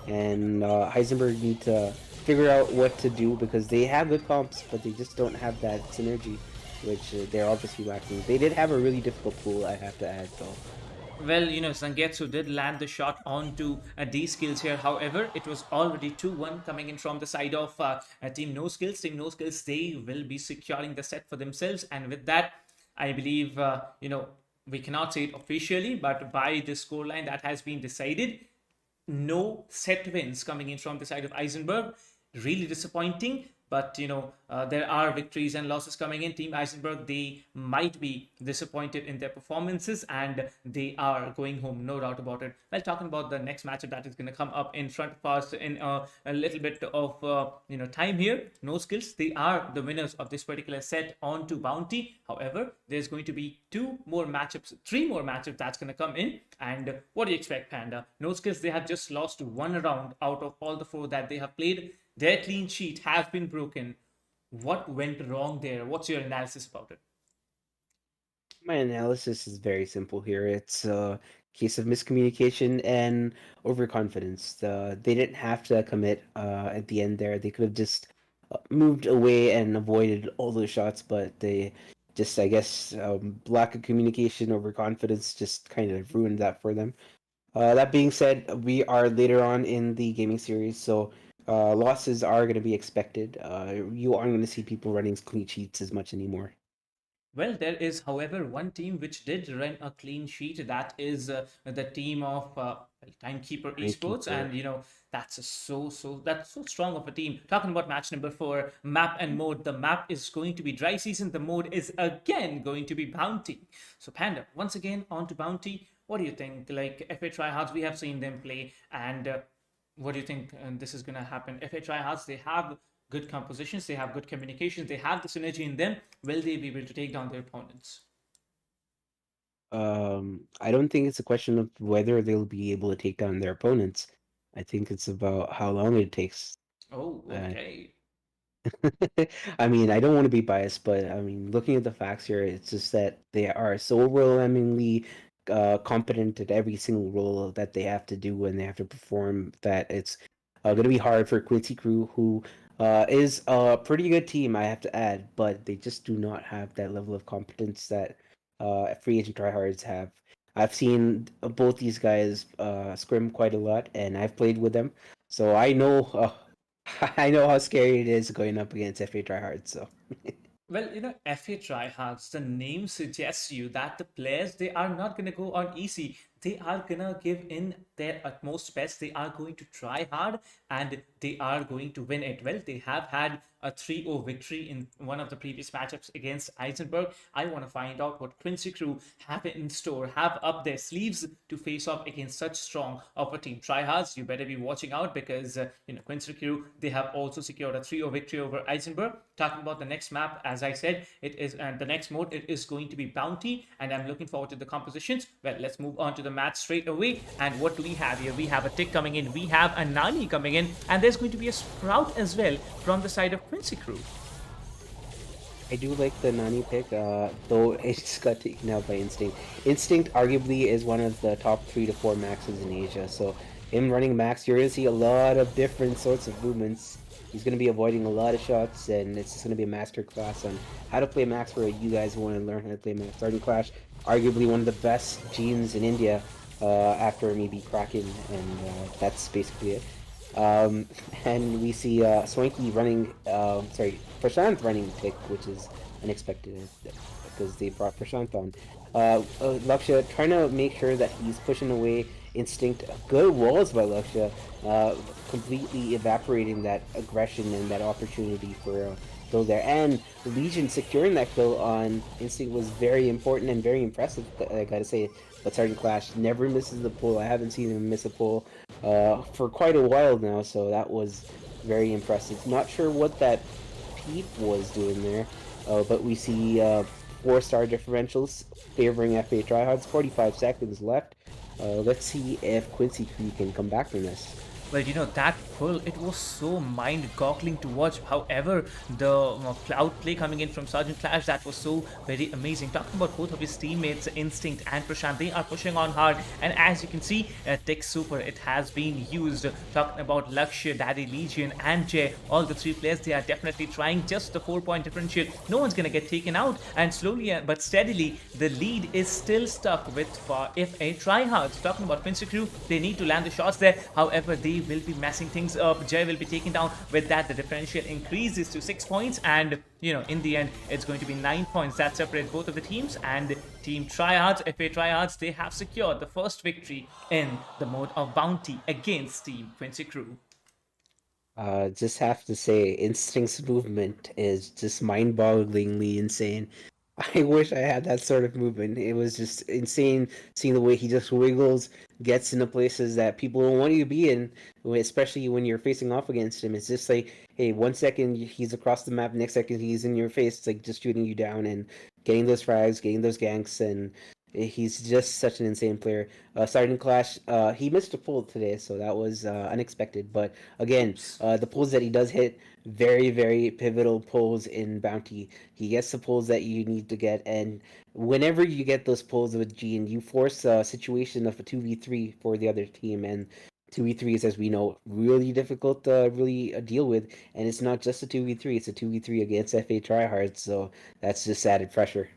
and Heisenberg need to figure out what to do because they have good comps, but they just don't have that synergy, which they're obviously lacking. They did have a really difficult pool, I have to add, though. Well, Zangetsu did land the shot onto D skills here. However, it was already 2-1 coming in from the side of Team No Skills. Team No Skills, they will be securing the set for themselves. And with that, I believe, we cannot say it officially, but by the scoreline that has been decided, no set wins coming in from the side of Heisenberg. Really disappointing. But there are victories and losses coming in. Team Eisenberg, they might be disappointed in their performances, and they are going home, no doubt about it. Well, talking about the next matchup that is going to come up in front of us in a little bit of time here. No Skills, they are the winners of this particular set on to Bounty. However, there's going to be three more matchups that's going to come in. And what do you expect, Panda? No Skills, they have just lost one round out of all the four that they have played. Their clean sheet has been broken. What went wrong there? What's your analysis about it? My analysis is very simple here. It's a case of miscommunication and overconfidence. They didn't have to commit at the end there. They could have just moved away and avoided all those shots, but they just, I guess, lack of communication, overconfidence just kind of ruined that for them. That being said, we are later on in the gaming series, so losses are going to be expected. You aren't going to see people running clean sheets as much anymore. Well, there is, however, one team which did run a clean sheet. That is the team of Timekeeper Esports, Timekeeper. and that's so strong of a team. Talking about match number 4, map and mode. The map is going to be dry season. The mode is again going to be bounty. So, Panda, once again on to bounty. What do you think? Like FA tryhards, we have seen them play, and what do you think this is going to happen? FA tryhards, they have good compositions, they have good communications, they have the synergy in them. Will they be able to take down their opponents? I don't think it's a question of whether they'll be able to take down their opponents. I think it's about how long it takes. Oh, Uh, okay. I mean, I don't want to be biased, but I mean, looking at the facts here, it's just that they are so overwhelmingly competent at every single role that they have to do and they have to perform that it's going to be hard for Quincy Crew, who is a pretty good team, I have to add, but they just do not have that level of competence that free agent tryhards have. I've seen both these guys scrim quite a lot, and I've played with them, so I know I know how scary it is going up against FA tryhards. So Well, FA tryhards, the name suggests you that the players, they are not going to go on easy. They are going to give in their utmost best. They are going to try hard and they are going to win it. Well, they have had a 3-0 victory in one of the previous matchups against Eisenberg. I want to find out what Quincy Crew have in store, have up their sleeves to face off against such strong of a team. Tryhards, you better be watching out because, Quincy Crew, they have also secured a 3-0 victory over Eisenberg. Talking about the next map, as I said, it is the next mode, it is going to be Bounty, and I'm looking forward to the compositions. Well, let's move on to the match straight away. And what do we have here? We have a Tick coming in, we have a Nani coming in, and there's going to be a Sprout as well from the side of Quincy Crew. I do like the Nani pick, though it just got taken out by Instinct. Instinct arguably is one of the top 3 to 4 maxes in Asia, so him running max, you're going to see a lot of different sorts of movements. He's going to be avoiding a lot of shots, and it's just going to be a master class on how to play max for you guys who want to learn how to play max. Starting Clash, arguably one of the best genes in India, after maybe Kraken, and that's basically it. And we see Swanky running, Prashant running pick, which is unexpected because they brought Prashant on. Laksha trying to make sure that he's pushing away Instinct. Good walls by Laksha, completely evaporating that aggression and that opportunity for a kill there. And Legion securing that kill on Instinct was very important and very impressive, I gotta say. But Sergeant Clash never misses the pull. I haven't seen him miss a pull for quite a while now, so that was very impressive. Not sure what that peep was doing there, but we see 4-star differentials favoring FA tryhards. 45 seconds left. Let's see if Quincy Crew can come back from this. Well, that pull, it was so mind-boggling to watch. However, the outplay coming in from Sergeant Clash, that was so very amazing. Talking about both of his teammates, Instinct and Prashant, they are pushing on hard. And as you can see, Tech Super, it has been used. Talking about Lakshya, Daddy Legion, and Jay, all the three players, they are definitely trying just the 4-point differential. No one's going to get taken out. And slowly but steadily, the lead is still stuck with FA tryhards. Talking about Quincy Crew, they need to land the shots there. However, they will be messing things up. Jay will be taken down. With that, the differential increases to 6 points, and in the end, it's going to be 9 points that separate both of the teams. And Team Tryhards, FA Tryhards, they have secured the first victory in the mode of Bounty against Team Quincy Crew. Just have to say, Instinct's movement is just mind-bogglingly insane. I wish I had that sort of movement. It was just insane seeing the way he just wiggles, gets into places that people don't want you to be in, especially when you're facing off against him. It's just like, hey, 1 second he's across the map, next second he's in your face. It's like just shooting you down and getting those frags, getting those ganks, and he's just such an insane player. Sergeant Clash, he missed a pull today, so that was unexpected. But again, Oops. the pulls that he does hit, very, very pivotal pulls in Bounty. He gets the pulls that you need to get, and whenever you get those pulls with Gene, you force a situation of a 2v3 for the other team, and 2v3 is, as we know, really difficult to really deal with, and it's not just a 2v3, it's a 2v3 against FA tryhards, so that's just added pressure.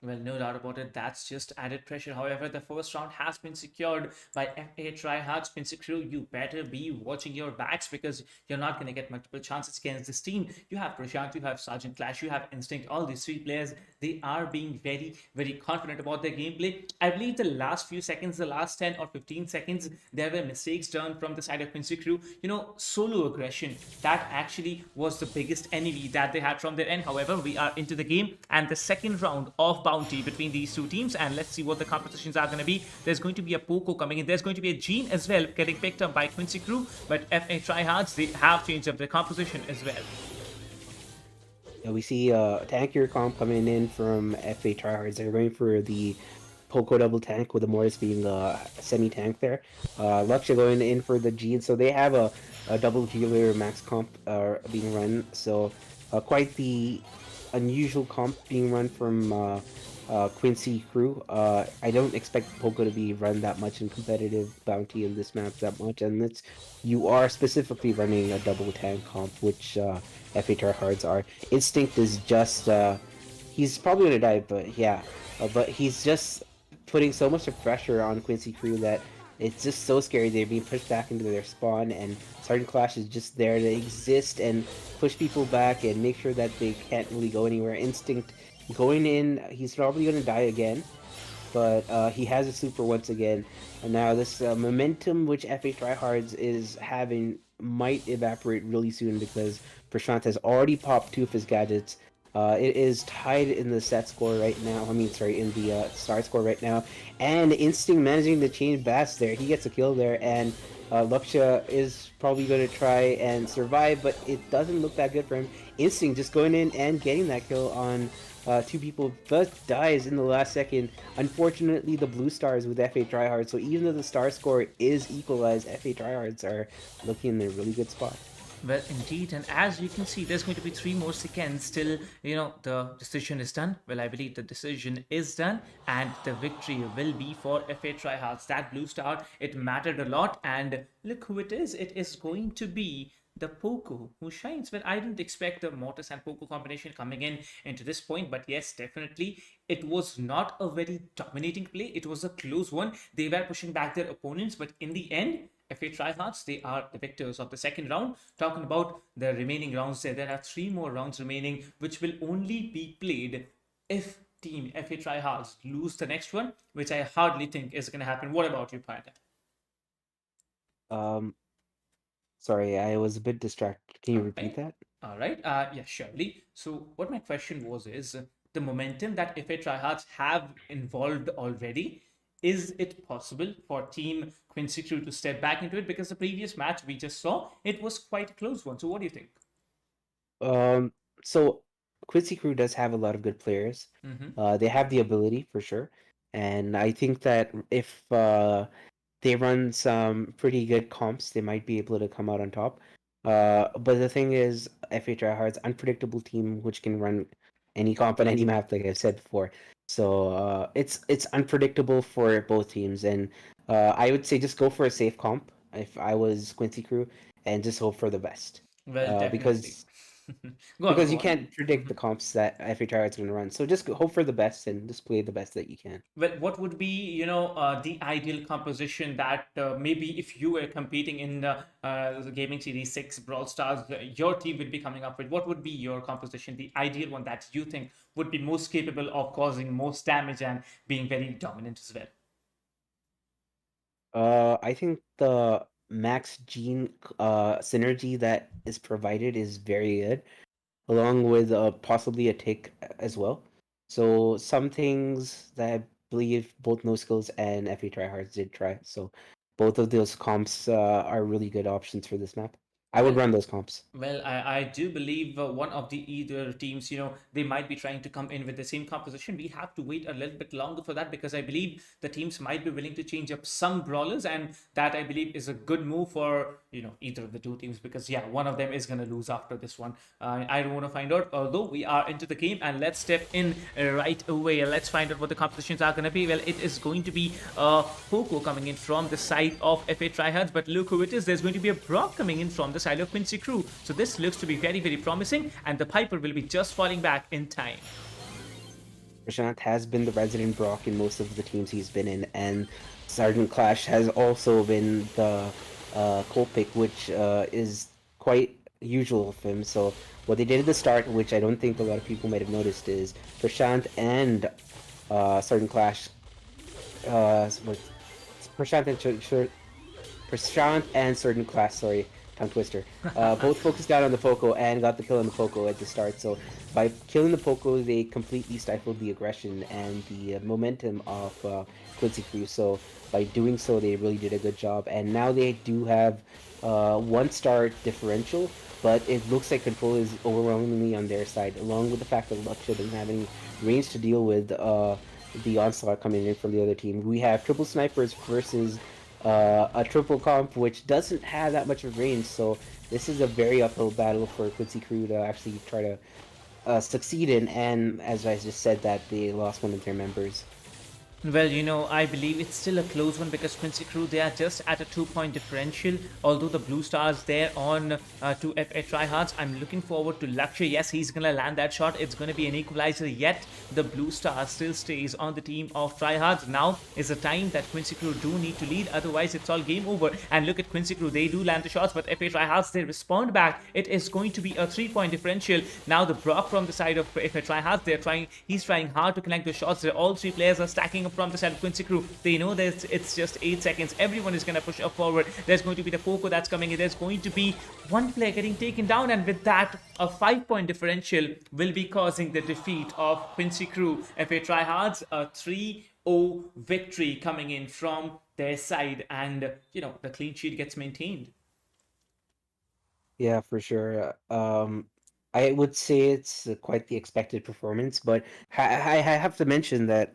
Well, no doubt about it. That's just added pressure. However, the first round has been secured by FA Tryhards. Quincy Crew, you better be watching your backs because you're not going to get multiple chances against this team. You have Prashant, you have Sergeant Clash, you have Instinct. All these three players, they are being very, very confident about their gameplay. I believe the last few seconds, the last 10 or 15 seconds, there were mistakes done from the side of Quincy Crew. Solo aggression, that actually was the biggest enemy that they had from their end. However, we are into the game and the second round of Bounty between these two teams, and let's see what the compositions are going to be. There's going to be a Poco coming in. There's going to be a Gene as well getting picked up by Quincy Crew, but FA Tryhards, they have changed up their composition as well. Yeah, we see tankier comp coming in from FA tryhards. They're going for the Poco double tank with the Mortis being semi-tank there. Luxia going in for the Gene, so they have a double healer max comp being run. So quite the unusual comp being run from Quincy Crew. I don't expect Poco to be run that much in competitive bounty in this map that much, and you are specifically running a double tank comp, which FHR hards are. Instinct is just he's probably gonna die, but yeah, but he's just putting so much of pressure on Quincy Crew that it's just so scary. They're being pushed back into their spawn, and Sergeant Clash is just there to exist and push people back and make sure that they can't really go anywhere. Instinct going in, he's probably going to die again, but he has a super once again. And now this momentum which FA Tryhards is having might evaporate really soon because Prashant has already popped two of his gadgets. It is tied in the set score right now. I mean, sorry, in the start score right now. And Instinct managing to change bats there. He gets a kill there, and Luxia is probably going to try and survive, but it doesn't look that good for him. Instinct just going in and getting that kill on two people, but dies in the last second. Unfortunately, the blue stars with FA Tryhards, so even though the star score is equalized, FA Tryhards are looking in a really good spot. Well, indeed, and as you can see, there's going to be 3 more seconds till the decision is done. Well, I believe the decision is done, and the victory will be for FA Tryhards. That blue star, it mattered a lot, and look who it is. It is going to be the Poco who shines. Well, I didn't expect the Mortis and Poco combination coming in into this point, but yes, definitely it was not a very dominating play. It was a close one. They were pushing back their opponents, but in the end, FA Tryhards, they are the victors of the second round. Talking about the remaining rounds, there are 3 more rounds remaining, which will only be played if Team FA Tryhards lose the next one, which I hardly think is going to happen. What about you, Panda? Um, Sorry, I was a bit distracted. Can you repeat Okay. that? All right. Yeah, surely. So, what my question was is the momentum that FA Tryhards have involved already. Is it possible for Team Quincy Crew to step back into it? Because the previous match we just saw, it was quite a close one. So, what do you think? Um, so Quincy Crew does have a lot of good players. Mm-hmm. They have the ability for sure, and I think that if they run some pretty good comps. They might be able to come out on top. But the thing is, FA Tryhard's unpredictable team, which can run any comp on any map, like I've said before. So it's unpredictable for both teams, and I would say just go for a safe comp if I was Quincy Crew, and just hope for the best. Well, Uh, definitely. because Go on, because go you on. can't predict the comps that FA Tryhard's going to run. So just hope for the best and just play the best that you can. Well, what would be, the ideal composition that maybe if you were competing in the Gaming Series 6 Brawl Stars, your team would be coming up with? What would be your composition, the ideal one that you think would be most capable of causing most damage and being very dominant as well? I think the Max Gene synergy that is provided is very good, along with possibly a tick as well. So some things that I believe both No Skills and FE Tryhards did try. So both of those comps are really good options for this map. I would Well, run those comps. Well, I do believe one of the either teams, they might be trying to come in with the same composition. We have to wait a little bit longer for that because I believe the teams might be willing to change up some brawlers, and that I believe is a good move for either of the two teams because yeah, one of them is gonna lose after this one. I don't want to find out. Although we are into the game and let's step in right away. Let's find out what the competitions are gonna be. Well, it is going to be Poco coming in from the side of FA Tryhards, but look who it is. There's going to be a Brock coming in from the side of Quincy Crew. So this looks to be very, very promising, and the Piper will be just falling back in time. Prashant has been the resident Brock in most of the teams he's been in, and Sergeant Clash has also been the cold pick, which is quite usual of him. So what they did at the start, which I don't think a lot of people might have noticed, is Prashant and Sergeant Clash, what Prashant and Prashant and Sergeant Clash, sorry, tongue twister. Both focused down on the Poco and got the kill on the Poco at the start. So by killing the Poco, they completely stifled the aggression and the momentum of Quincy Crew. So by doing so, they really did a good job. And now they do have 1-star differential, but it looks like control is overwhelmingly on their side, along with the fact that Luxia doesn't have any range to deal with the onslaught coming in from the other team. We have triple snipers versus a triple comp, which doesn't have that much of range. So this is a very uphill battle for Quincy Crew to actually try to succeed in. And as I just said, that they lost one of their members. Well, I believe it's still a close one because Quincy Crew, they are just at a 2-point differential. Although the Blue Stars there on to FA Tryhards, I'm looking forward to Lakshya. Yes, he's going to land that shot. It's going to be an equalizer, yet the Blue Star still stays on the team of Tryhards. Now is the time that Quincy Crew do need to lead, otherwise it's all game over. And look at Quincy Crew, they do land the shots, but FA Tryhards, they respond back. It is going to be a 3-point differential. Now the Brock from the side of FA Tryhards, he's trying hard to connect the shots. All three players are stacking up from the side of Quincy Crew. They know that it's just 8 seconds. Everyone is going to push up forward. There's going to be the Poco that's coming in. There's going to be one player getting taken down, and with that, a 5-point differential will be causing the defeat of Quincy Crew. FA Tryhards, a 3-0 victory coming in from their side, and the clean sheet gets maintained. Yeah, for sure. I would say it's quite the expected performance, but I have to mention that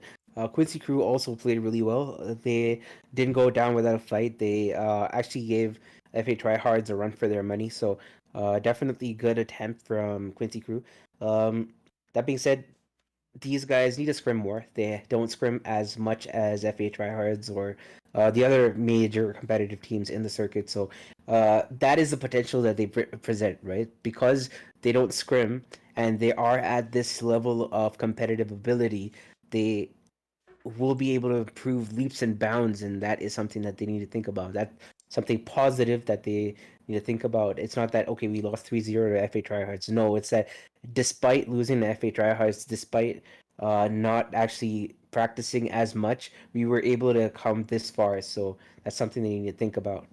Quincy Crew also played really well. They didn't go down without a fight. They actually gave FA Tryhards a run for their money, so definitely good attempt from Quincy Crew. That being said, these guys need to scrim more. They don't scrim as much as FA Tryhards or the other major competitive teams in the circuit. So that is the potential that they present, right? Because they don't scrim and they are at this level of competitive ability, they will be able to improve leaps and bounds, and that is something that they need to think about. That's something positive that they need to think about. It's not that okay, we lost 3-0 to FA Tryhards. No, it's that despite losing to FA Tryhards, despite not actually practicing as much, we were able to come this far. So that's something they need to think about.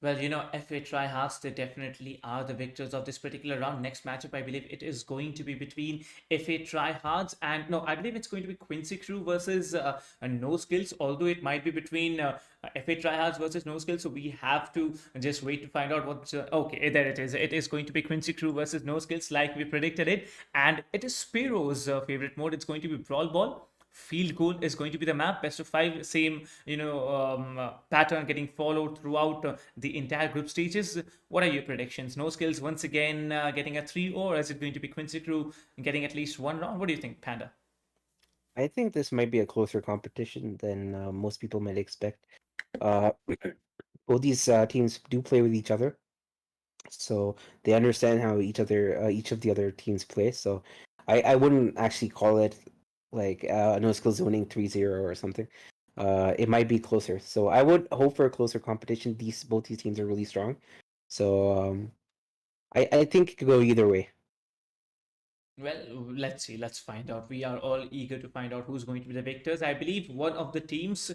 Well, FA Tryhards, they definitely are the victors of this particular round. Next matchup, I believe it is going to be between FA Tryhards and, no, I believe it's going to be Quincy Crew versus No Skills, although it might be between FA Tryhards versus No Skills. So we have to just wait to find out what's. Okay, there it is. It is going to be Quincy Crew versus No Skills, like we predicted it. And it is Spiro's favorite mode. It's going to be Brawl Ball. field goal is going to be the map. Best of five, same pattern getting followed throughout the entire group stages. What are your predictions? No skills once again getting a 3, or is it going to be Quincy Crew getting at least one round? What do you think, Panda? I think this might be a closer competition than most people might expect. Uh, both these teams do play with each other, so they understand how each of the other teams play. So I wouldn't actually call it like no skills winning 3-0 or something. It might be closer. So I would hope for a closer competition. Both these teams are really strong. So I think it could go either way. Well, let's see. Let's find out. We are all eager to find out who's going to be the victors. I believe one of the teams,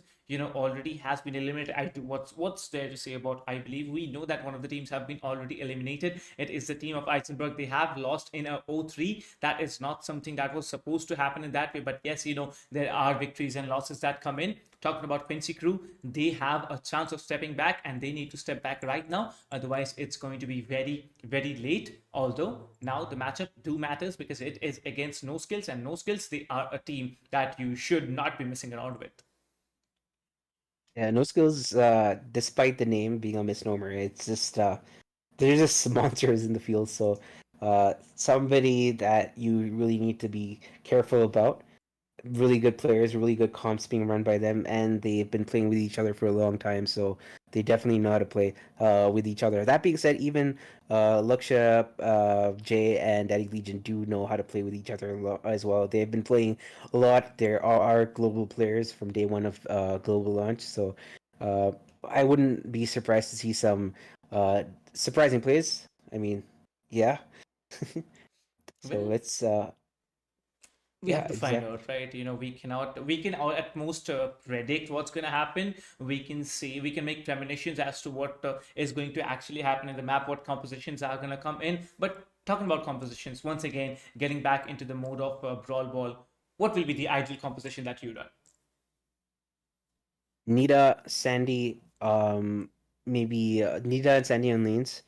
already has been eliminated. What's there to say about? I believe we know that one of the teams have been already eliminated. It is the team of Heisenberg. They have lost in a 0-3. That is not something that was supposed to happen in that way. But yes, there are victories and losses that come in. Talking about Quincy Crew, they have a chance of stepping back, and they need to step back right now. Otherwise, it's going to be very, very late. Although now the matchup do matters because it is against No Skills, and No Skills, they are a team that you should not be messing around with. Yeah, no skills. Despite the name being a misnomer, it's just they're just monsters in the field. So somebody that you really need to be careful about. Really good players, really good comps being run by them, and they've been playing with each other for a long time, so they definitely know how to play with each other. That being said, even Luxia, Jay, and Daddy Legion do know how to play with each other as well. They've been playing a lot. There are global players from day one of global launch, so uh, I wouldn't be surprised to see some surprising plays. I mean, yeah. So Well, it's we yeah, have to find exactly. out, right? We can all at most predict what's going to happen. We can make premonitions as to what is going to actually happen in the map, what compositions are going to come in. But talking about compositions, once again, getting back into the mode of Brawl Ball, what will be the ideal composition that you run? Nita, Sandy, maybe Nita and Sandy on lanes.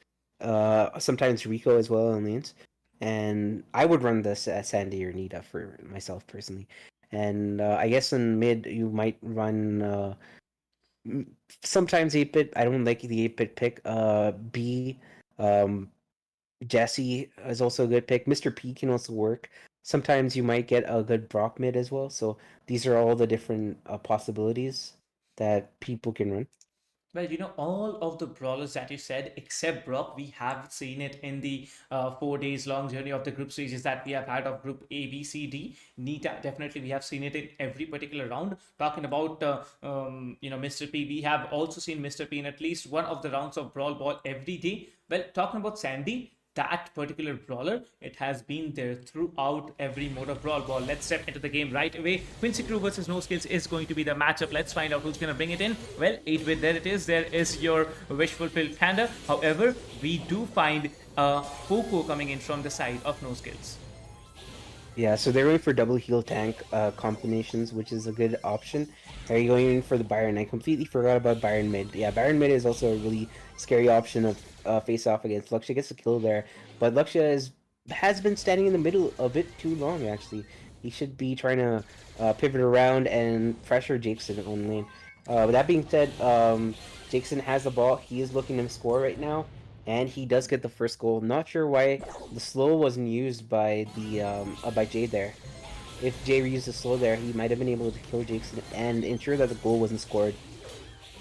Sometimes Rico as well on lanes. And I would run this Sandy or Nita for myself personally. And I guess in mid you might run sometimes 8-bit. I don't like the 8-bit pick. B, um, Jesse is also a good pick. Mr. P can also work. Sometimes you might get a good Brock mid as well. So these are all the different possibilities that people can run. Well, all of the brawlers that you said, except Brock, we have seen it in the 4 days long journey of the group stages that we have had of group A, B, C, D. Nita, definitely, we have seen it in every particular round. Talking about, Mr. P, we have also seen Mr. P in at least one of the rounds of Brawl Ball every day. Well, talking about Sandy, that particular brawler, it has been there throughout every mode of Brawl Ball. Let's step into the game right away. Quincy Crew versus No Skills is going to be the matchup. Let's find out who's going to bring it in. Well, 8-bit, there it is. There is your wish fulfilled Panda. However, we do find Poco coming in from the side of No Skills. Yeah, so they're going for double heal tank combinations, which is a good option. Are you going in for the Byron? I completely forgot about Byron mid. Yeah, Byron mid is also a really scary option of face off against. Luxia gets a kill there, but Luxia has been standing in the middle a bit too long. Actually, he should be trying to pivot around and pressure Jakeson on lane. With that being said, Jakeson has the ball. He is looking to score right now, and he does get the first goal. Not sure why the slow wasn't used by the by Jay there. If Jay used the slow there, he might have been able to kill Jakeson and ensure that the goal wasn't scored.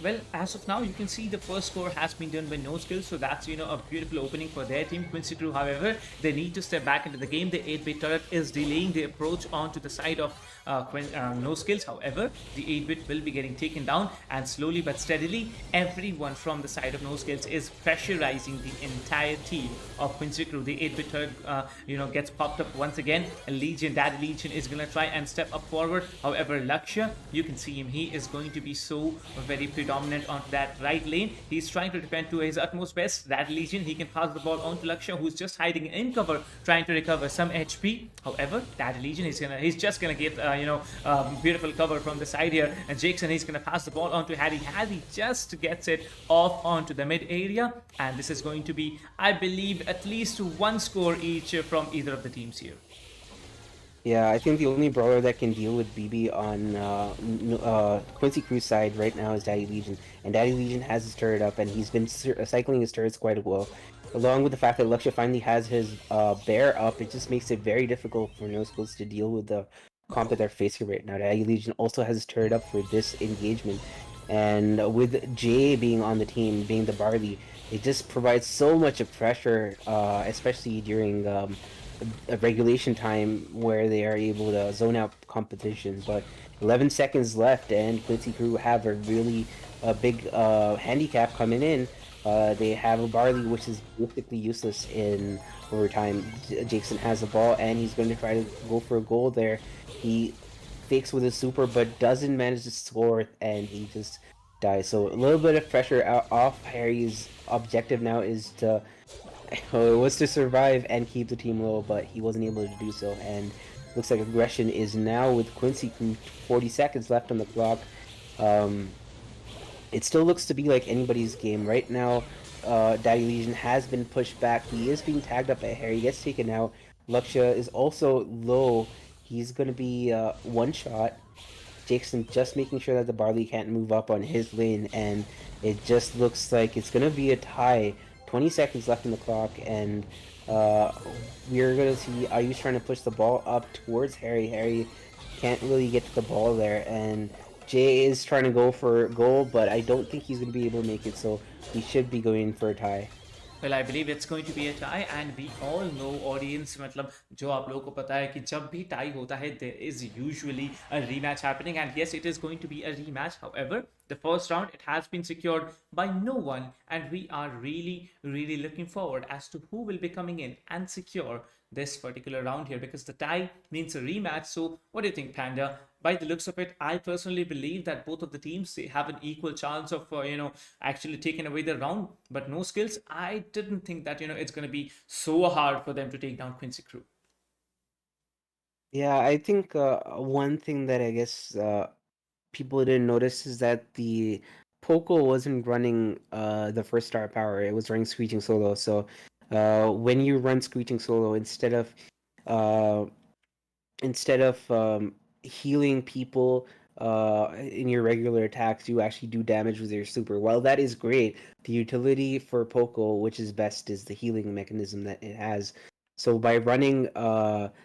Well, as of now, you can see the first score has been done by No Skills, so that's a beautiful opening for their team. Quincy Crew, however, they need to step back into the game. The 8-bit turret is delaying the approach onto the side of No Skills. However, the 8-bit will be getting taken down, and slowly but steadily, everyone from the side of No Skills is pressurizing the entire team of Quincy Crew. The 8-bit turret, gets popped up once again. Daddy Legion is gonna try and step up forward. However, Lakshya, you can see him. He is going to be so very predominant onto that right lane. He's trying to defend to his utmost best. That Legion, he can pass the ball on to Lakshya, who's just hiding in cover, trying to recover some HP. However, that Legion, he's just gonna get beautiful cover from the side here. And Jackson, he's gonna pass the ball on to Harry. Harry just gets it off onto the mid area, and this is going to be, I believe, at least one score each from either of the teams here. Yeah, I think the only brawler that can deal with BB on Quincy Crew's side right now is Daddy Legion, and Daddy Legion has his turret up, and he's been cycling his turrets quite well. Along with the fact that Luxia finally has his bear up, it just makes it very difficult for NoSkillz to deal with the comp that they're facing right now. Daddy Legion also has his turret up for this engagement, and with Jay being on the team, being the Barley, it just provides so much of pressure, especially during a regulation time where they are able to zone out competition. But 11 seconds left, and Quincy Crew have a really big handicap coming in. They have a Barley, which is basically useless in overtime. Jackson has the ball, and he's going to try to go for a goal there. He fakes with his super, but doesn't manage to score, and he just dies. So a little bit of pressure off Harry's objective now is to was to survive and keep the team low, but he wasn't able to do so. And looks like aggression is now with Quincy Crew. 40 seconds left on the clock. Um, it still looks to be like anybody's game right now. Daddy Legion has been pushed back. He is being tagged up at Harry. He gets taken out. Luxia is also low. He's going to be one shot. Jackson just making sure that the Barley can't move up on his lane, and it just looks like it's going to be a tie. 20 seconds left in the clock, and we're going to see Ayush trying to push the ball up towards Harry. Harry can't really get to the ball there, and Jay is trying to go for goal, but I don't think he's going to be able to make it, so he should be going for a tie. Well, I believe it's going to be a tie, and we all know audience, मतलब जो आप लोगों को पता है कि जब भी tie होता है there is usually a rematch happening, and yes, it is going to be a rematch. However, the first round it has been secured by no one, and we are really looking forward as to who will be coming in and secure this particular round here, because the tie means a rematch. So what do you think, Panda? By the looks of it, I personally believe that both of the teams, they have an equal chance of actually taking away the round. But NOSkillzZz, I didn't think that it's going to be so hard for them to take down Quincy Crew. Yeah, I think one thing that I guess people didn't notice is that the Poco wasn't running the first star power. It was running Screeching Solo. So when you run Screeching Solo, uh, instead of healing people in your regular attacks, you actually do damage with your super. While that is great, the utility for Poco, which is best, is the healing mechanism that it has. So by running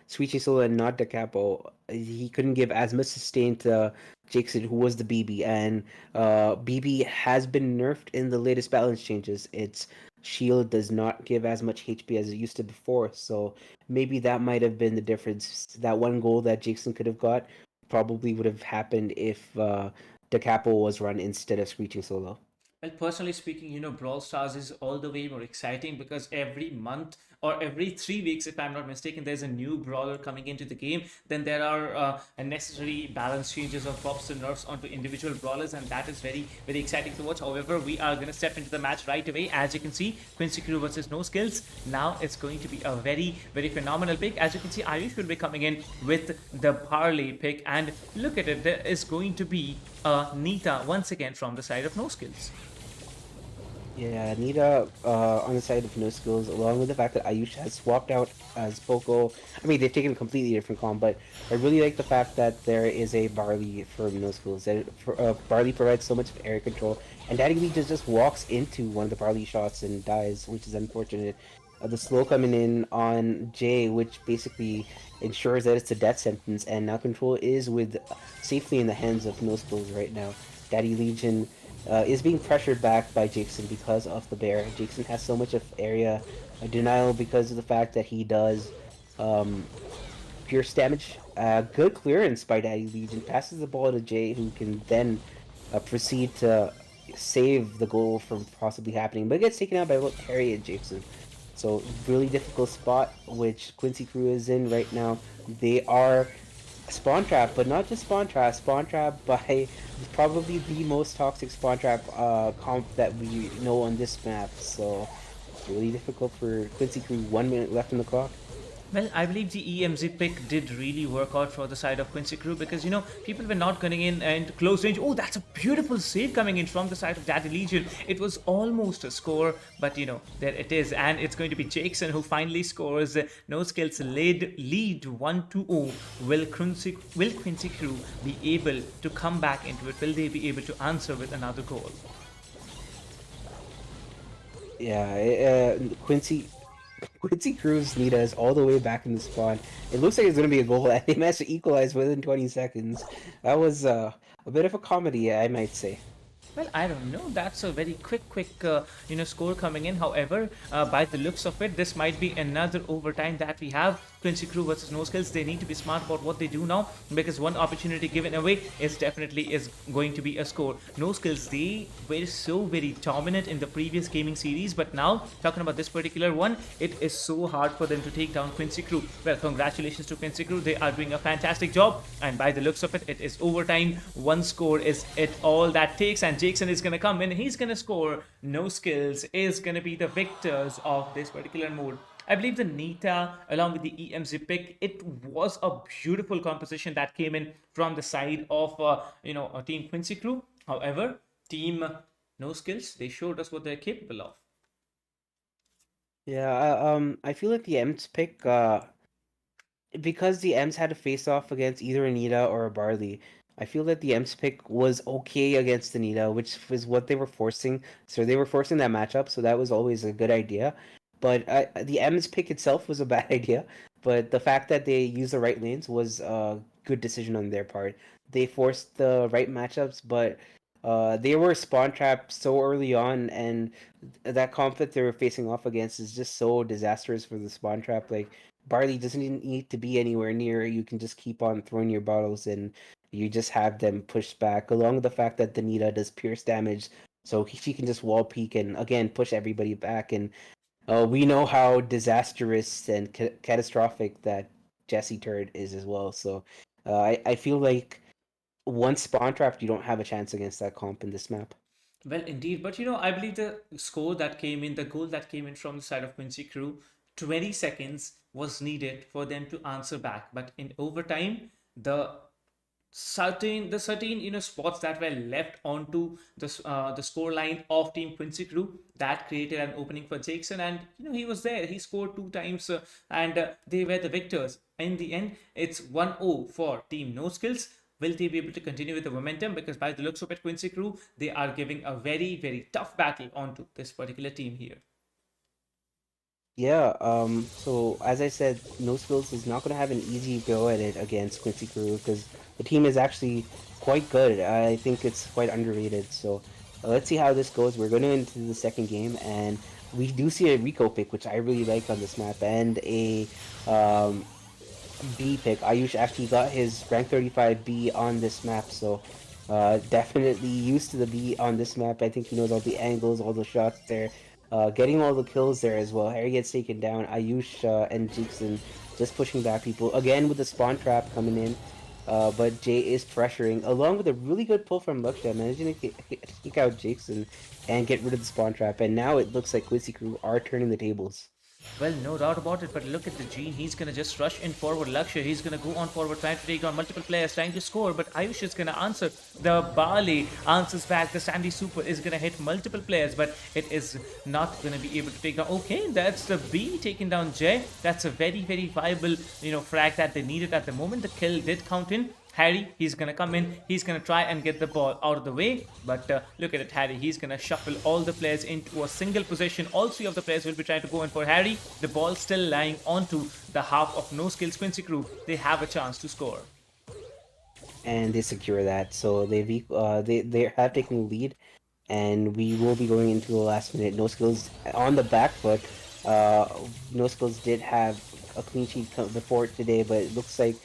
Screeching Solo and not Da Capo, he couldn't give as much sustain to Jason, who was the BB, and BB has been nerfed in the latest balance changes. Its shield does not give as much HP as it used to before, so maybe that might have been the difference. That one goal that Jason could have got probably would have happened if Da Capo was run instead of Screeching Solo. Well, personally speaking, Brawl Stars is all the way more exciting because every month or every 3 weeks, if I'm not mistaken, there's a new brawler coming into the game. Then there are necessary balance changes of buffs and nerfs onto individual brawlers, and that is very exciting to watch. However, we are going to step into the match right away. As you can see, Quincy Crew versus NOSkillzZz. Now it's going to be a very phenomenal pick. As you can see, Ayush will be coming in with the Barley pick, and look at it, there is going to be Nita once again from the side of NOSkillzZz. Yeah, Nita on the side of NOSkillzZz, along with the fact that Ayush has swapped out as Poco. I mean, they've taken a completely different comp, but I really like the fact that there is a Barley from NOSkillzZz. Barley provides so much area control, and Daddy Lee just walks into one of the Barley shots and dies, which is unfortunate. The slow coming in on Jay, which basically ensures that it's a death sentence, and now control is with safely in the hands of NOSkillzZz right now. Daddy Legion is being pressured back by Jason because of the bear. Jason has so much of area denial because of the fact that he does pierce damage. Good clearance by Daddy Legion. Passes the ball to Jay, who can then proceed to save the goal from possibly happening, but it gets taken out by both Harry and Jason. So really difficult spot which Quincy Crew is in right now. They are Spawn Trap, but not just Spawn Trap. Spawn Trap by probably the most toxic Spawn Trap comp that we know on this map. So really difficult for Quincy Crew. 1 minute left on the clock. Well, I believe the EMZ pick did really work out for the side of Quincy Crew because people were not going in and close range. Oh, that's a beautiful save coming in from the side of Daddy Legion. It was almost a score, but there it is, and it's going to be Jackson who finally scores. No skills lead 1-0. Will Quincy Crew be able to come back into it? Will they be able to answer with another goal? Yeah, Quincy Cruz need us all the way back in the spawn. It looks like it's going to be a goal, and they managed to equalize within 20 seconds. That was a bit of a comedy, I might say. Well, I don't know. That's a very quick, score coming in. However, by the looks of it, this might be another overtime that we have. Quincy Crew versus No Skills. They need to be smart about what they do now because one opportunity given away is definitely is going to be a score. No Skills. They were so very dominant in the previous gaming series, but now talking about this particular one, it is so hard for them to take down Quincy Crew. Well, congratulations to Quincy Crew. They are doing a fantastic job, and by the looks of it, it is overtime. One score is it all that takes, and Jackson is going to come in. He's going to score. No Skills is going to be the victors of this particular mode. I believe the Nita along with the EMZ pick, it was a beautiful composition that came in from the side of Team Quincy Crew. However, Team No Skills, they showed us what they're capable of. Yeah, I feel like the M's pick, because the M's had to face off against either Anita or a Barley. I feel that the M's pick was okay against Anita, which was what they were forcing. So they were forcing that matchup, so that was always a good idea. But the M's pick itself was a bad idea. But the fact that they used the right lanes was a good decision on their part. They forced the right matchups, but they were spawn trapped so early on, and that conflict they were facing off against is just so disastrous for the spawn trap. Like, Barley doesn't even need to be anywhere near. You can just keep on throwing your bottles and you just have them pushed back, along with the fact that Danita does pierce damage, so she can just wall peek and again push everybody back. And we know how disastrous and catastrophic that Jesse turret is as well. So I feel like once spawn trapped, you don't have a chance against that comp in this map. Well, indeed, but I believe the score that came in, the goal that came in from the side of Quincy Crew, 20 seconds was needed for them to answer back. But in overtime, the certain spots that were left onto the score line of Team Quincy Crew that created an opening for Jackson, and he was there. He scored two times, and they were the victors. In the end, it's 1-0 for Team No Skills. Will they be able to continue with the momentum? Because by the looks of it, Quincy Crew, they are giving a very, very tough battle onto this particular team here. Yeah, so as I said, No Skills is not going to have an easy go at it against Quincy Crew because the team is actually quite good. I think it's quite underrated. So let's see how this goes. We're going into the second game, and we do see a Rico pick, which I really like on this map, and a B pick. Ayush actually got his rank 35 B on this map, so definitely used to the B on this map. I think he knows all the angles, all the shots there. Getting all the kills there as well. Harry gets taken down. Ayush and Jackson just pushing back people. Again with the spawn trap coming in. But Jay is pressuring, along with a really good pull from Luxia, managing to take out Jackson and get rid of the spawn trap. And now it looks like Quincy Crew are turning the tables. Well, no doubt about it, but look at the Gene. He's going to just rush in forward. Luxury, he's going to go on forward, trying to take on multiple players, trying to score, but Ayush is going to answer. The Barley answers back. The Sandy Super is going to hit multiple players, but it is not going to be able to take down. Okay, that's the B taking down Jay. That's a very, very viable, frag that they needed at the moment. The kill did count in. Harry, he's going to come in, he's going to try and get the ball out of the way, but look at it, Harry, he's going to shuffle all the players into a single position. All three of the players will be trying to go in for Harry. The ball still lying onto the half of No Skills Quincy Crew. They have a chance to score. And they secure that, so they have taken the lead, and we will be going into the last minute. No Skills on the back foot. No Skills did have a clean sheet before today, but it looks like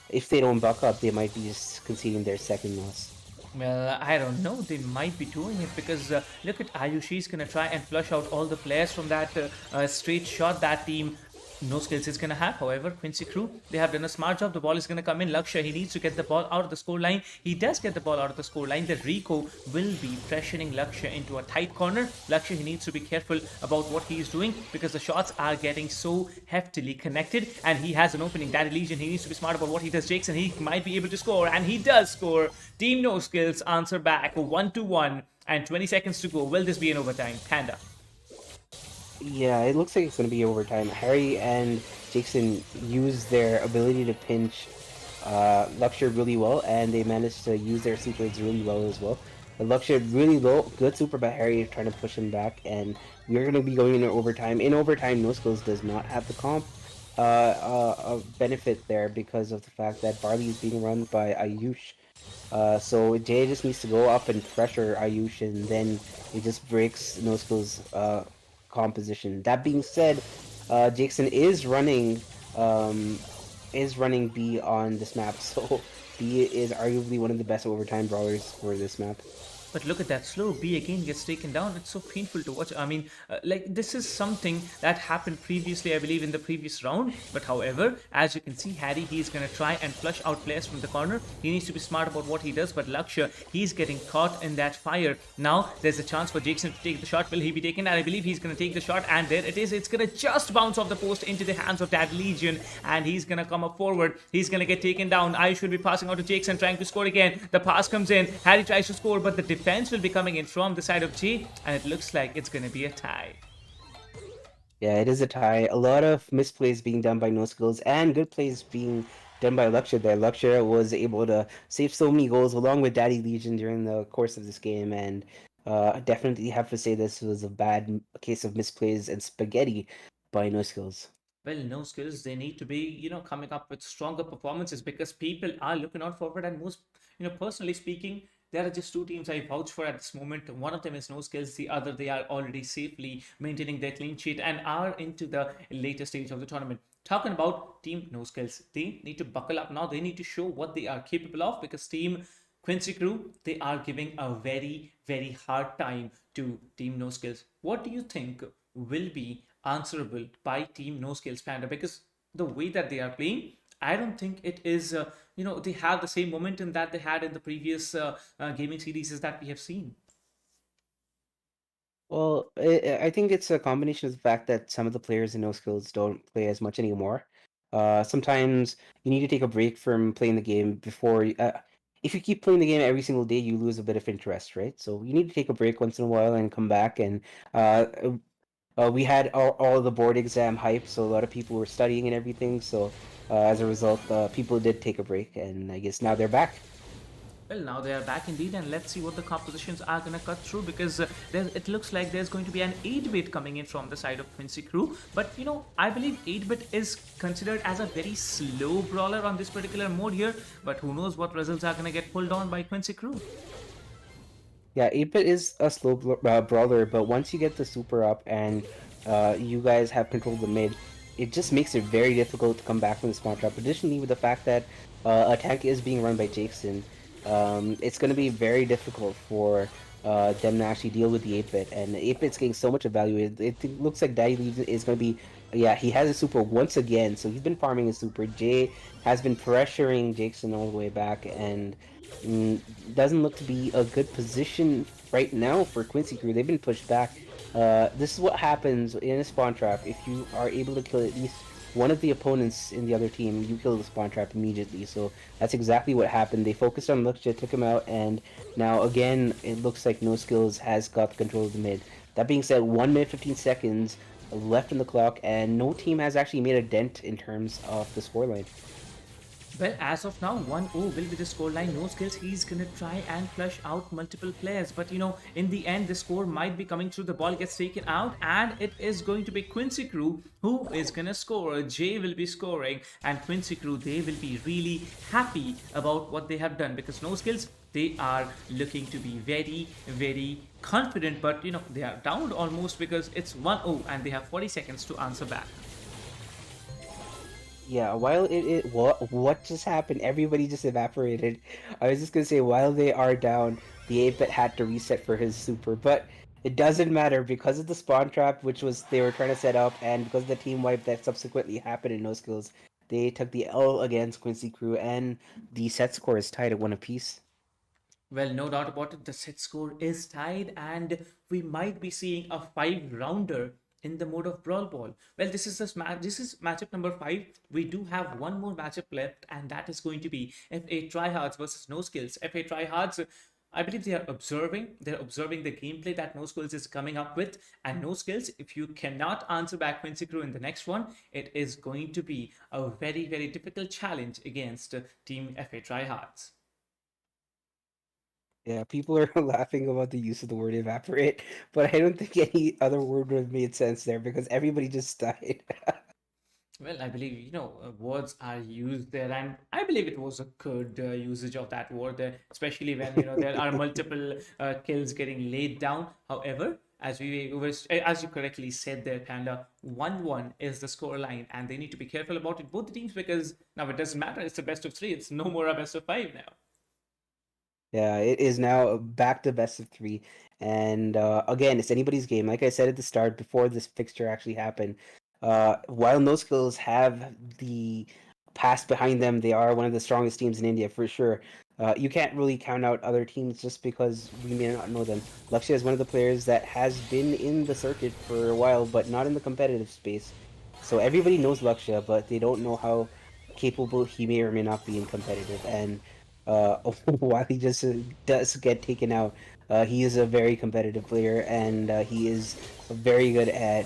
if they don't buck up, they might be just conceding their second loss. Well, I don't know. They might be doing it because look at Ayush. He's going to try and flush out all the players from that straight shot. That team No skills is going to have. However, Quincy Crew, they have done a smart job. The ball is going to come in. Lakshya, he needs to get the ball out of the score line. He does get the ball out of the score line. The Rico will be pressuring Lakshya into a tight corner. Lakshya, he needs to be careful about what he is doing because the shots are getting so heftily connected and he has an opening. Daddy Legion, he needs to be smart about what he does. Jackson, he might be able to score and he does score. Team No Skills answer back 1-1 and 20 seconds to go. Will this be an overtime? Panda. Yeah, it looks like it's going to be overtime. Harry and Jason used their ability to pinch Luxure really well, and they managed to use their supers really well as well. But Luxure really low, good super by Harry trying to push him back, and we're going to be going into overtime. In overtime, NOSkillzZz does not have the comp benefit there because of the fact that Barley is being run by Ayush. So Jay just needs to go up and pressure Ayush, and then it just breaks NOSkillz's composition. That being said, Jackson is running B on this map, so B is arguably one of the best overtime brawlers for this map. But look at that slow. B again gets taken down. It's so painful to watch. I mean, like this is something that happened previously, I believe, in the previous round. But however, as you can see, Harry, he's going to try and flush out players from the corner. He needs to be smart about what he does. But Lakshya, he's getting caught in that fire. Now, there's a chance for Jackson to take the shot. Will he be taken? And I believe he's going to take the shot. And there it is. It's going to just bounce off the post into the hands of that Legion. And he's going to come up forward. He's going to get taken down. I should be passing out to Jackson, trying to score again. The pass comes in. Harry tries to score, but the defense will be coming in from the side of G, and it looks like it's going to be a tie. Yeah, it is a tie. A lot of misplays being done by NOSkillzZz and good plays being done by Luxure there. Luxure was able to save so many goals along with Daddy Legion during the course of this game, and definitely have to say this was a bad case of misplays and spaghetti by NOSkillzZz. Well, no skills. They need to be, coming up with stronger performances because people are looking out forward. And most, personally speaking, there are just two teams I vouch for at this moment. One of them is No Skills. The other, they are already safely maintaining their clean sheet and are into the later stage of the tournament. Talking about Team No Skills, they need to buckle up now. They need to show what they are capable of because Team Quincy Crew, they are giving a very, very hard time to Team No Skills. What do you think will be answerable by Team No Skills, Panda? Because the way that they are playing, I don't think it is, they have the same momentum that they had in the previous gaming series that we have seen. Well, I think it's a combination of the fact that some of the players in NOSkillzZz don't play as much anymore. Sometimes you need to take a break from playing the game before. If you keep playing the game every single day, you lose a bit of interest, right? So you need to take a break once in a while and come back. And we had all the board exam hype, so a lot of people were studying and everything. So as a result, people did take a break, and I guess now they're back. Well, now they are back indeed, and let's see what the compositions are going to cut through because it looks like there's going to be an 8-bit coming in from the side of Quincy Crew. But I believe 8-bit is considered as a very slow brawler on this particular mode here. But who knows what results are going to get pulled on by Quincy Crew. Yeah, 8-bit is a slow brawler, but once you get the super up and you guys have control of the mid, it just makes it very difficult to come back from the spawn trap. Additionally, with the fact that a tank is being run by Jason, it's going to be very difficult for them to actually deal with the 8-bit, and 8-bit's getting so much value. It looks like Daddy Legion is going to be, yeah, he has a super once again, so he's been farming his super. Jay has been pressuring Jason all the way back, and doesn't look to be a good position right now for Quincy Crew. They've been pushed back. This is what happens in a spawn trap. If you are able to kill at least one of the opponents in the other team, you kill the spawn trap immediately. So that's exactly what happened. They focused on Luxia, took him out, and now again it looks like NOSkillzZz has got control of the mid. That being said, 1 minute 15 seconds left in the clock, and no team has actually made a dent in terms of the scoreline. Well, as of now, 1-0 will be the scoreline. No skills. He's going to try and flush out multiple players. But, in the end, the score might be coming through. The ball gets taken out. And it is going to be Quincy Crew who is going to score. Jay will be scoring. And Quincy Crew, they will be really happy about what they have done. Because no skills, they are looking to be very, very confident. But, they are down almost because it's 1-0. And they have 40 seconds to answer back. Yeah, while what just happened? Everybody just evaporated. I was just gonna say while they are down, the 8-bit had to reset for his super, but It doesn't matter because of the spawn trap, which was they were trying to set up, and because of the team wipe that subsequently happened in No Skills, they took the L against Quincy Crew, and the set score is tied at one apiece. Well, no doubt about it, the set score is tied, and we might be seeing a five-rounder in the mode of Brawl Ball. Well, this is matchup number five. We do have one more matchup left, and that is going to be FA Tryhards versus No Skills. FA Tryhards, I believe they are observing. They're observing the gameplay that No Skills is coming up with, and No Skills. If you cannot answer back Quincy Crew in the next one, it is going to be a very difficult challenge against Team FA Tryhards. Yeah, people are laughing about the use of the word evaporate, but I don't think any other word would have made sense there because everybody just died. Well, I believe, words are used there, and I believe it was a good usage of that word there, especially when, there are multiple kills getting laid down. However, as you correctly said there, Panda, 1-1 is the score line, and they need to be careful about it, both the teams, because now it doesn't matter. It's a best of three. It's no more a best of five now. Yeah, it is now back to best of three. And again, it's anybody's game. Like I said at the start, before this fixture actually happened, while No Skills have the past behind them, they are one of the strongest teams in India for sure. You can't really count out other teams just because we may not know them. Lakshya is one of the players that has been in the circuit for a while, but not in the competitive space. So everybody knows Lakshya, but they don't know how capable he may or may not be in competitive. And uh, while he just does get taken out, he is a very competitive player, and he is very good at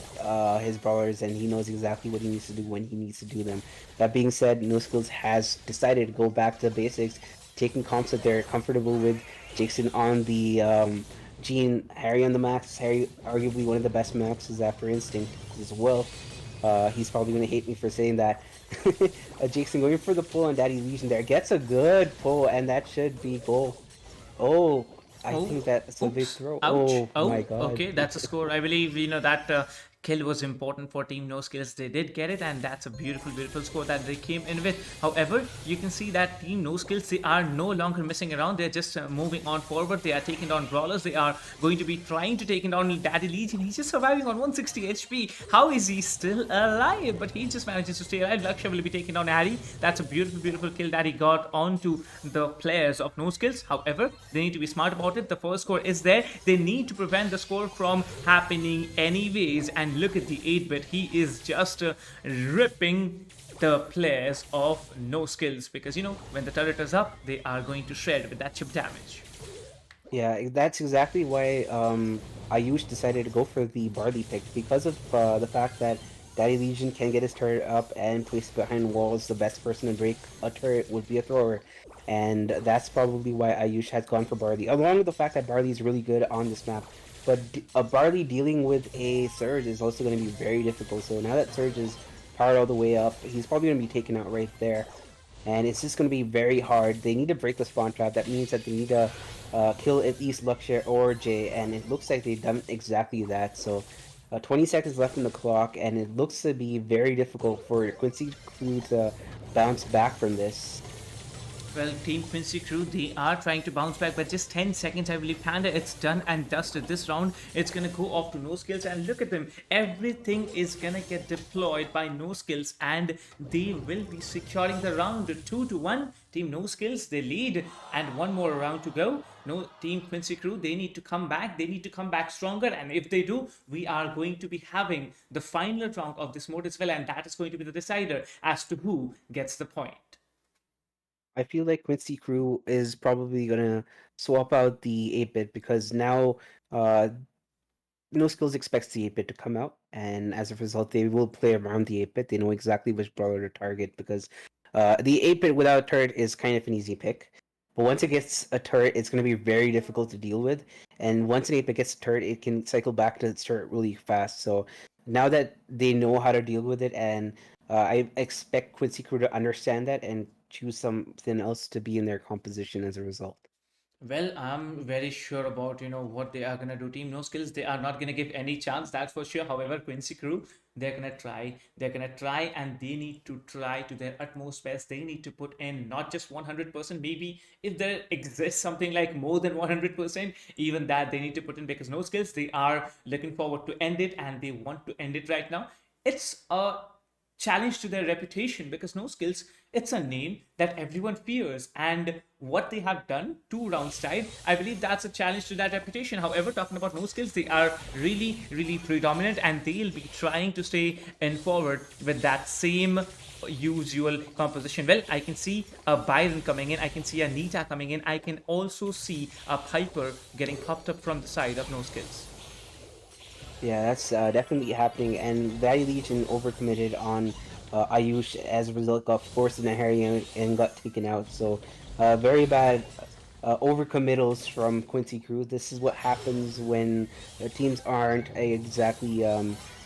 his brawlers, and he knows exactly what he needs to do when he needs to do them. That being said, No Skills has decided to go back to basics, taking comps that they're comfortable with. Jason on the Gene, Harry on the max. Harry, arguably one of the best maxes after Instinct as well. He's probably going to hate me for saying that. Jason going for the pull on Daddy Legion there. Gets a good pull, and that should be goal. Oh, I Oh, think that's a big oops. throw. Ouch. Oh my Oh, god. okay. That's a score. I believe, that kill was important for Team No Skills. They did get it, and that's a beautiful score that they came in with. However, you can see that Team No Skills, they are no longer messing around. They're just moving on forward. They are taking down brawlers. They are going to be trying to take down Daddy Legion. He's just surviving on 160 HP. How is he still alive? But he just manages to stay alive. Lakshya will be taking down Harry. That's a beautiful kill that he got onto the players of No Skills. However, they need to be smart about it. The first score is there. They need to prevent the score from happening anyways. And look at the 8-bit. He is just ripping the players of No Skills, because when the turret is up, they are going to shred with that chip damage. Yeah, that's exactly why Ayush decided to go for the Barley pick because of the fact that Daddy Legion can get his turret up and place it behind walls. The best person to break a turret would be a thrower, and that's probably why Ayush has gone for Barley, along with the fact that Barley is really good on this map. But a Barley dealing with a Surge is also going to be very difficult. So now that Surge is powered all the way up, he's probably going to be taken out right there, and it's just going to be very hard. They need to break the spawn trap. That means that they need to kill at least Luxshare or Jay, and it looks like they've done exactly that. So 20 seconds left on the clock, and it looks to be very difficult for Quincy Crew to bounce back from this. Well, Team Quincy Crew, they are trying to bounce back, but just 10 seconds, I believe. Panda, it's done and dusted. This round, it's going to go off to No Skills, and look at them. Everything is going to get deployed by No Skills, and they will be securing the round 2-1. Team No Skills, they lead, and one more round to go. No, Team Quincy Crew, they need to come back. They need to come back stronger, and if they do, we are going to be having the final round of this mode as well, and that is going to be the decider as to who gets the point. I feel like Quincy Crew is probably gonna swap out the 8-bit because now uh, No Skills expects the 8-bit to come out, and as a result, they will play around the 8-bit. They know exactly which brawler to target because the 8-bit without a turret is kind of an easy pick. But once it gets a turret, it's going to be very difficult to deal with. And once an 8-bit gets a turret, it can cycle back to its turret really fast. So now that they know how to deal with it, and I expect Quincy Crew to understand that and choose something else to be in their composition as a result. Well, I'm very sure about what they are gonna do. Team No Skills, they are not gonna give any chance, that's for sure. However, Quincy Crew, they're gonna try. They're gonna try, and they need to try to their utmost best. They need to put in not just 100%. Maybe if there exists something like more than 100%, even that they need to put in, because No Skills, they are looking forward to end it, and they want to end it right now. It's a challenge to their reputation, because No Skills, it's a name that everyone fears, and what they have done 2 rounds tied, I believe that's a challenge to that reputation. However, talking about No Skills, they are really predominant, and they'll be trying to stay in forward with that same usual composition. Well, I can see a Byron coming in, I can see a Nita coming in, I can also see a Piper getting popped up from the side of No Skills. Yeah, that's definitely happening. And Value Legion overcommitted on Ayush as a result, got forced in a Harry and got taken out. So, very bad overcommittals from Quincy Crew. This is what happens when teams aren't exactly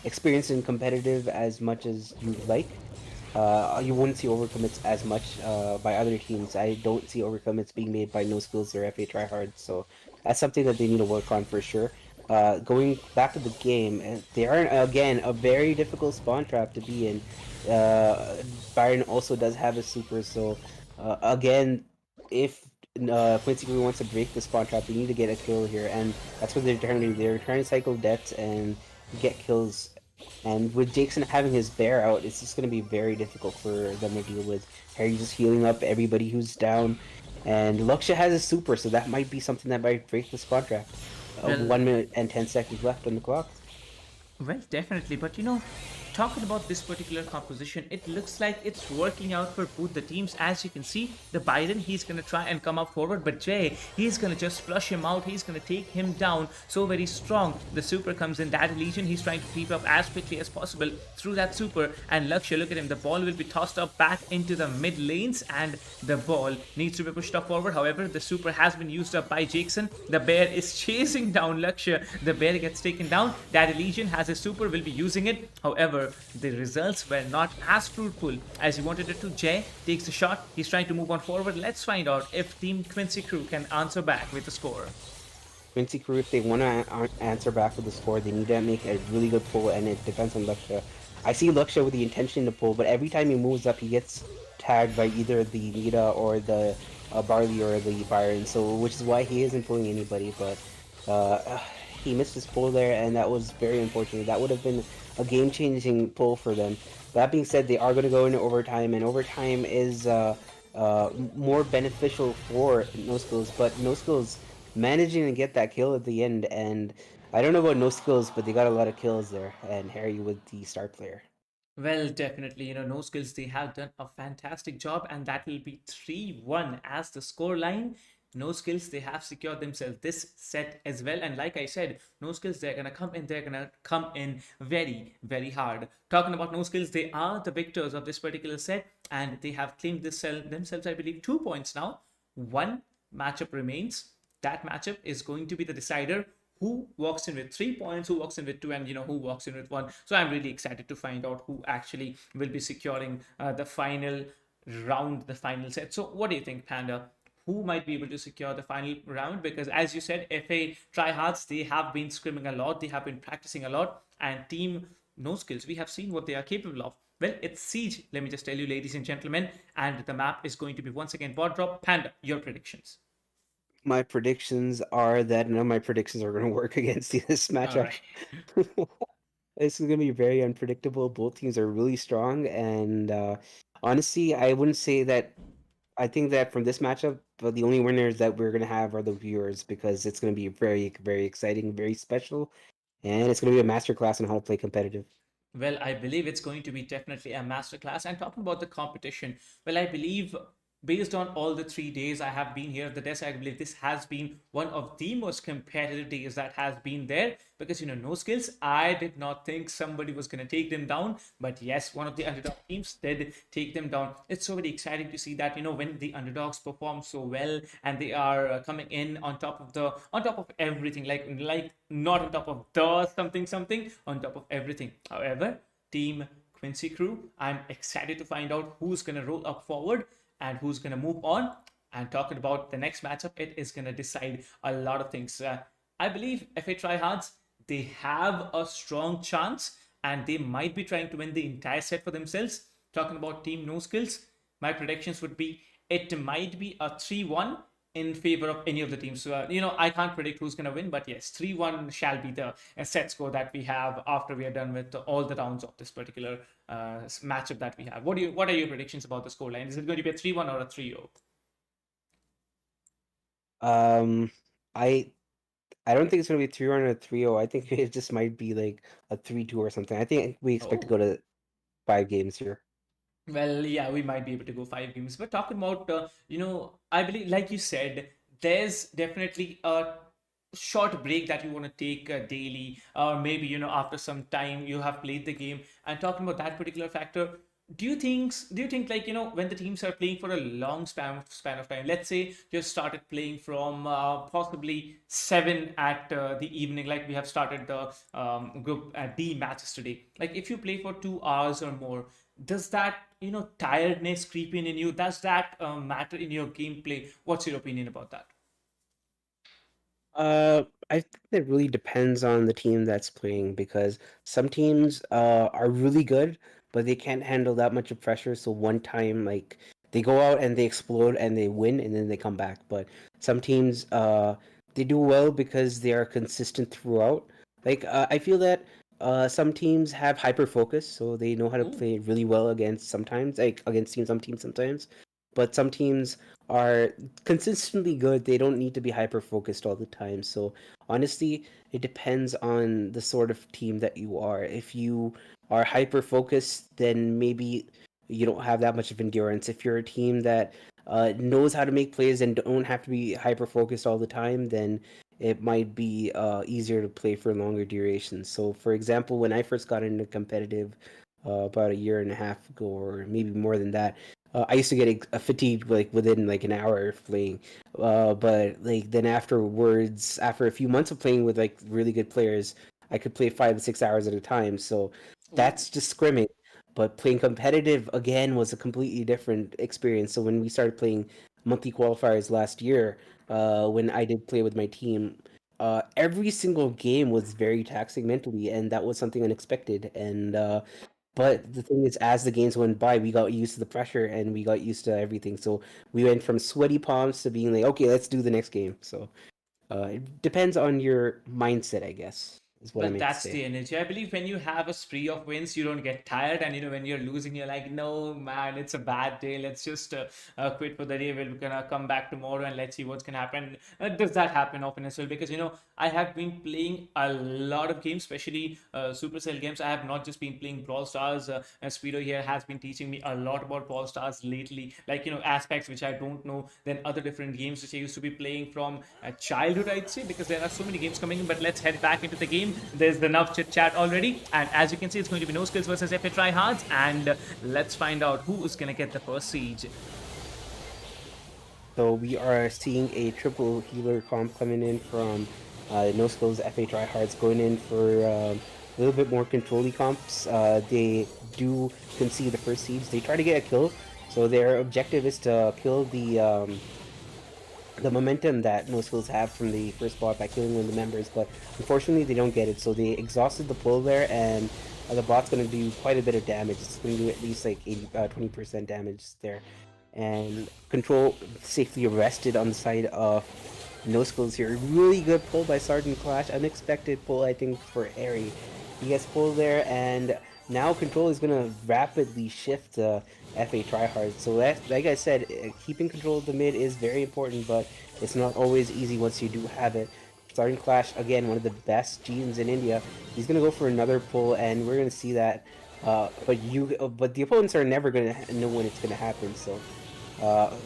experienced and competitive as much as you'd like. You wouldn't see overcommits as much by other teams. I don't see overcommits being made by No Skills or FA Tryhard, so that's something that they need to work on for sure. Going back to the game, they are again a very difficult spawn trap to be in. Byron also does have a super, so again, if Quincy Crew wants to break the spawn trap, they need to get a kill here, and that's what they're trying to do. They're trying to cycle deaths and get kills, and with Jackson having his bear out, it's just going to be very difficult for them to deal with. Harry just healing up everybody who's down, and Luxia has a super, so that might be something that might break the spawn trap. Well, 1 minute and 10 seconds left on the clock. Well, definitely. But talking about this particular composition, it looks like it's working out for both the teams. As you can see, the Byron, he's going to try and come up forward, but Jay, he's going to just flush him out. He's going to take him down so very strong. The super comes in. That Legion, he's trying to keep up as quickly as possible through that super. And Lakshya, look at him. The ball will be tossed up back into the mid lanes, and the ball needs to be pushed up forward. However, the super has been used up by Jackson. The bear is chasing down Lakshya. The bear gets taken down. That Legion has a super, will be using it. However, the results were not as fruitful as he wanted it to. Jay takes the shot. He's trying to move on forward. Let's find out if Team Quincy Crew can answer back with a score. Quincy Crew, if they want to answer back with the score, they need to make a really good pull, and it depends on Luxia. I see Luxia with the intention to pull, but every time he moves up, he gets tagged by either the Nita or the Barley or the Byron, so which is why he isn't pulling anybody, but he missed his pull there, and that was very unfortunate. That would have been a game-changing pull for them. That being said, they are going to go into overtime, and overtime is more beneficial for No Skills, but No Skills managing to get that kill at the end, and I don't know about No Skills, but they got a lot of kills there, and Harry with the star player. Well, definitely, No Skills, they have done a fantastic job, and that will be 3-1 as the score line. No Skills, they have secured themselves this set as well. And like I said, No Skills, they're gonna come in, they're gonna come in very hard. Talking about No Skills, they are the victors of this particular set, and they have claimed themselves, I believe, 2 points now. One matchup remains. That matchup is going to be the decider, who walks in with 3 points, who walks in with two, and who walks in with one. So I'm really excited to find out who actually will be securing the final round, the final set. So what do you think, Panda? Who might be able to secure the final round? Because as you said, FA tryhards, they have been scrimming a lot, they have been practicing a lot, and Team No Skills, we have seen what they are capable of. Well, it's Siege, let me just tell you, ladies and gentlemen, and the map is going to be once again bot drop. Panda, your predictions. My predictions are that none of my predictions are going to work against this All matchup. right. This is going to be very unpredictable. Both teams are really strong, and honestly, I wouldn't say that. I think that from this matchup, the only winners that we're going to have are the viewers because it's going to be very exciting, very special, and it's going to be a masterclass on how to play competitive. Well, I believe it's going to be definitely a masterclass. And talking about the competition, well, I believe based on all the 3 days I have been here at the desk, I believe this has been one of the most competitive days that has been there, because No Skills, I did not think somebody was going to take them down, but yes, one of the underdog teams did take them down. It's so very exciting to see that when the underdogs perform so well, and they are coming in on top of everything, like not on top of the something, on top of everything. However, Team Quincy Crew, I'm excited to find out who's going to roll up forward and who's going to move on. And talking about the next matchup, it is going to decide a lot of things. I believe FA Tryhards, they have a strong chance and they might be trying to win the entire set for themselves. Talking about Team No Skills, my predictions would be it might be a 3-1 in favor of any of the teams. So, I can't predict who's going to win, but yes, 3-1 shall be the set score that we have after we are done with all the rounds of this particular matchup that we have. What are your predictions about the scoreline? Is it going to be a 3-1 or a 3-0? Um, I I don't think it's gonna be 3-1 or 3-0. I think it just might be like a 3-2 or something. I think we expect to go Oh. to 5 games here. Well, yeah, we might be able to go 5 games. But talking about, I believe, like you said, there's definitely a short break that you want to take daily, or maybe, after some time you have played the game. And talking about that particular factor, do you think like, when the teams are playing for a long span of time, let's say you started playing from possibly 7 at the evening, like we have started the group D matches today. Like if you play for 2 hours or more, does that tiredness creep in you? Does that matter in your gameplay? What's your opinion about that? I think it really depends on the team that's playing because some teams are really good, but they can't handle that much of pressure. So one time, like they go out and they explode and they win, and then they come back. But some teams, they do well because they are consistent throughout. Like I feel that some teams have hyper focus, so they know how to Ooh. play really well against sometimes, like against teams, some teams sometimes. But some teams are consistently good. They don't need to be hyper focused all the time. So honestly, it depends on the sort of team that you are. If you are hyper focused, then maybe you don't have that much of endurance. If you're a team that knows how to make plays and don't have to be hyper focused all the time, then it might be easier to play for longer durations. So, for example, when I first got into competitive about a year and a half ago, or maybe more than that, I used to get fatigued like within like an hour of playing. But like then afterwards, after a few months of playing with like really good players, I could play 5 to 6 hours at a time. So Ooh. that's just scrimming. But playing competitive again was a completely different experience. So when we started playing monthly qualifiers last year, when I did play with my team, every single game was very taxing mentally, and that was something unexpected. And but the thing is, as the games went by, we got used to the pressure and we got used to everything. So we went from sweaty palms to being like, okay, let's do the next game. So it depends on your mindset, I guess, is what I Well, meant to that's say. the energy. I believe when you have a spree of wins, you don't get tired. And, when you're losing, you're like, no, man, it's a bad day. Let's just quit for the day. We're going to come back tomorrow and let's see what's going to happen. Does that happen often as well? Because, I have been playing a lot of games, especially Supercell games. I have not just been playing Brawl Stars. Speedo here has been teaching me a lot about Brawl Stars lately. Like, aspects which I don't know. Then other different games which I used to be playing from childhood, I'd say, because there are so many games coming in. But let's head back into the game. There's enough chit chat already, and as you can see, it's going to be No Skills versus FA Tryhards, and let's find out who is going to get the first siege. So we are seeing a triple healer comp coming in from NOSkillzZz FA Tryhards going in for a little bit more control-y comps. They do concede the first siege. They try to get a kill, so their objective is to kill the momentum that NOSkillzZz have from the first bot by killing one of the members, but unfortunately they don't get it. So they exhausted the pull there, and the bot's going to do quite a bit of damage. It's going to do at least like 20% damage there. And Control safely arrested on the side of NOSkillzZz here. Really good pull by Sergeant Clash. Unexpected pull, I think, for Harry. He gets pulled there, and now Control is going to rapidly shift to FA tryhard. So that, like I said, keeping control of the mid is very important, but it's not always easy once you do have it. Sergeant Clash, again, one of the best GMs in India. He's going to go for another pull, and we're going to see that. But the opponents are never going to know when it's going to happen, so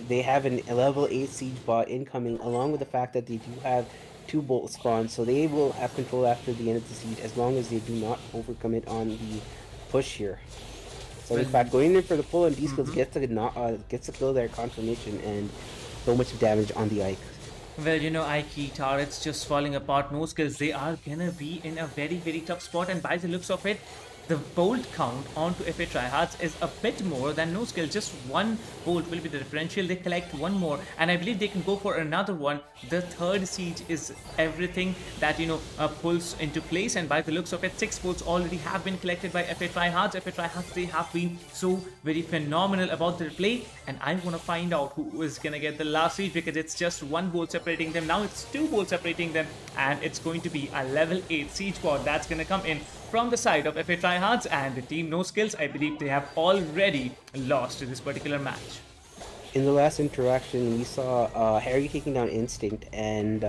they have a level 8 siege bot incoming, along with the fact that they do have 2 bolt spawns, so they will have control after the end of the siege as long as they do not overcommit on the push here. So in Well, fact, going in for the pull and D-skills gets to kill their confirmation and so much damage on the Ike. Well, Ike turrets just falling apart. No Skills. They are gonna be in a very, very tough spot, and by the looks of it, the bolt count onto FA Tryhards is a bit more than no skill. Just one bolt will be the differential. They collect one more, and I believe they can go for another one. The third siege is everything that pulls into place, and by the looks of it, 6 bolts already have been collected by FA Tryhards. FA Tryhards, they have been so very phenomenal about their play, and I want to find out who is gonna get the last siege, because it's just one bolt separating them. Now it's 2 bolts separating them, and it's going to be a level 8 siege squad that's gonna come in from the side of FA Tryhards, and the team No Skills, I believe they have already lost this particular match. In the last interaction, we saw Harry taking down Instinct, and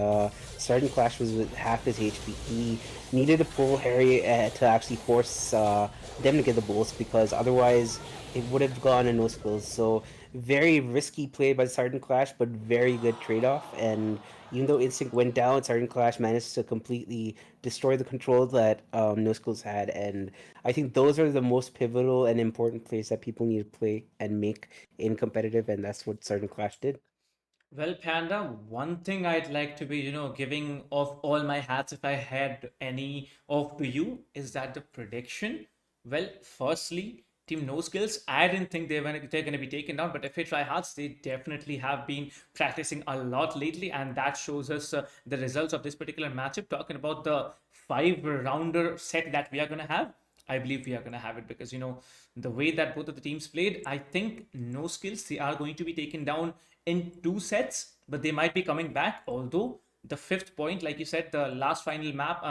Sergeant Clash was with half his HP. He needed to pull Harry to actually force them to get the bolts, because otherwise it would have gone in no skills. So very risky play by Sergeant Clash, but very good trade-off. And even though Instinct went down, Sergeant Clash managed to completely destroy the control that no skills had. And I think those are the most pivotal and important plays that people need to play and make in competitive, and that's what Sergeant Clash did. Well, Panda, one thing I'd like to be, giving off all my hats if I had any off to you is that the prediction. Well, firstly, Team No Skills, I didn't think they're gonna be taken down, but if they try hard, they definitely have been practicing a lot lately, and that shows us the results of this particular matchup. Talking about the 5-rounder set that we are gonna have, I believe we are going to have it, because the way that both of the teams played, I think No Skills, they are going to be taken down in 2 sets, but they might be coming back. Although the 5th point, like you said, the last final map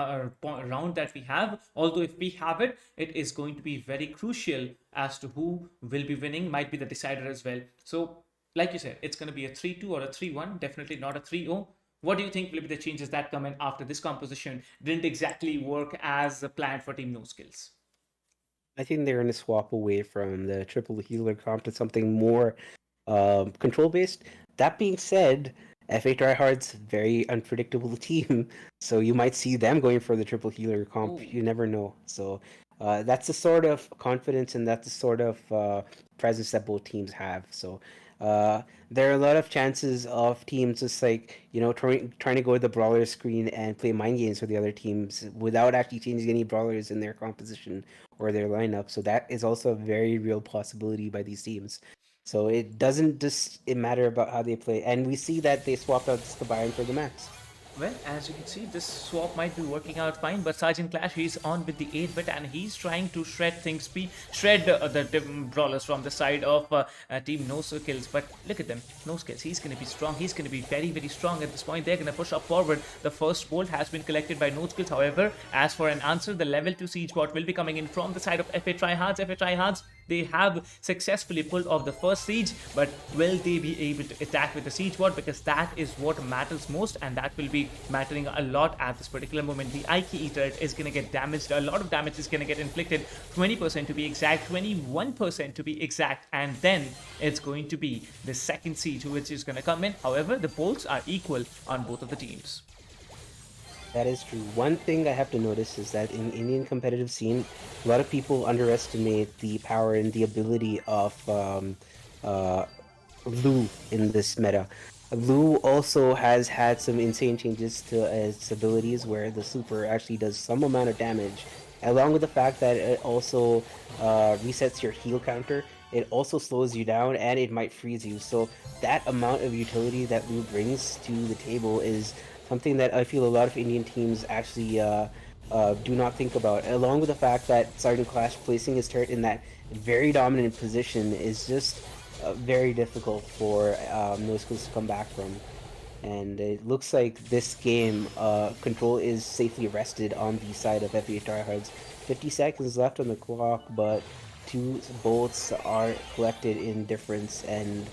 round that we have, although if we have it, it is going to be very crucial as to who will be winning, might be the decider as well. So like you said, it's going to be a 3-2 or a 3-1, definitely not a 3-0. What do you think will be the changes that come in after this composition didn't exactly work as planned for Team No Skills? I think they're going to swap away from the triple healer comp to something more control based. That being said, FA Tryhard's very unpredictable team, so you might see them going for the triple healer comp. Ooh. You never know. So that's the sort of confidence and that's the sort of presence that both teams have. So there are a lot of chances of teams just trying to go to the brawler screen and play mind games with the other teams without actually changing any brawlers in their composition or their lineup. So that is also a very real possibility by these teams. So it doesn't just matter about how they play, and we see that they swapped out the Byron for the Max. Well, as you can see, this swap might be working out fine, but Sergeant Clash, he's on with the 8-bit and he's trying to shred things, shred the brawlers from the side of Team No Skills. But look at them, No Skills, he's going to be strong, he's going to be very, very strong at this point. They're going to push up forward. The first bolt has been collected by No Skills. However, as for an answer, the level 2 siege bot will be coming in from the side of FA Tryhards. FA Tryhards, they have successfully pulled off the first siege, but will they be able to attack with the siege bot? Because that is what matters most, and that will be mattering a lot at this particular moment. The Ike Eater is going to get damaged. A lot of damage is going to get inflicted. 20% to be exact, 21% to be exact, and then it's going to be the second siege which is going to come in. However, the bolts are equal on both of the teams. That is true. One thing I have to notice is that in Indian competitive scene, a lot of people underestimate the power and the ability of Lu in this meta. Lu also has had some insane changes to its abilities where the super actually does some amount of damage, along with the fact that it also resets your heal counter. It also slows you down and it might freeze you. So that amount of utility that Lu brings to the table is something that I feel a lot of Indian teams actually do not think about, along with the fact that Sergeant Clash placing his turret in that very dominant position is just very difficult for No Skills to come back from. And it looks like this game, control is safely rested on the side of FA Tryhards. 50 seconds left on the clock, but 2 bolts are collected in difference, and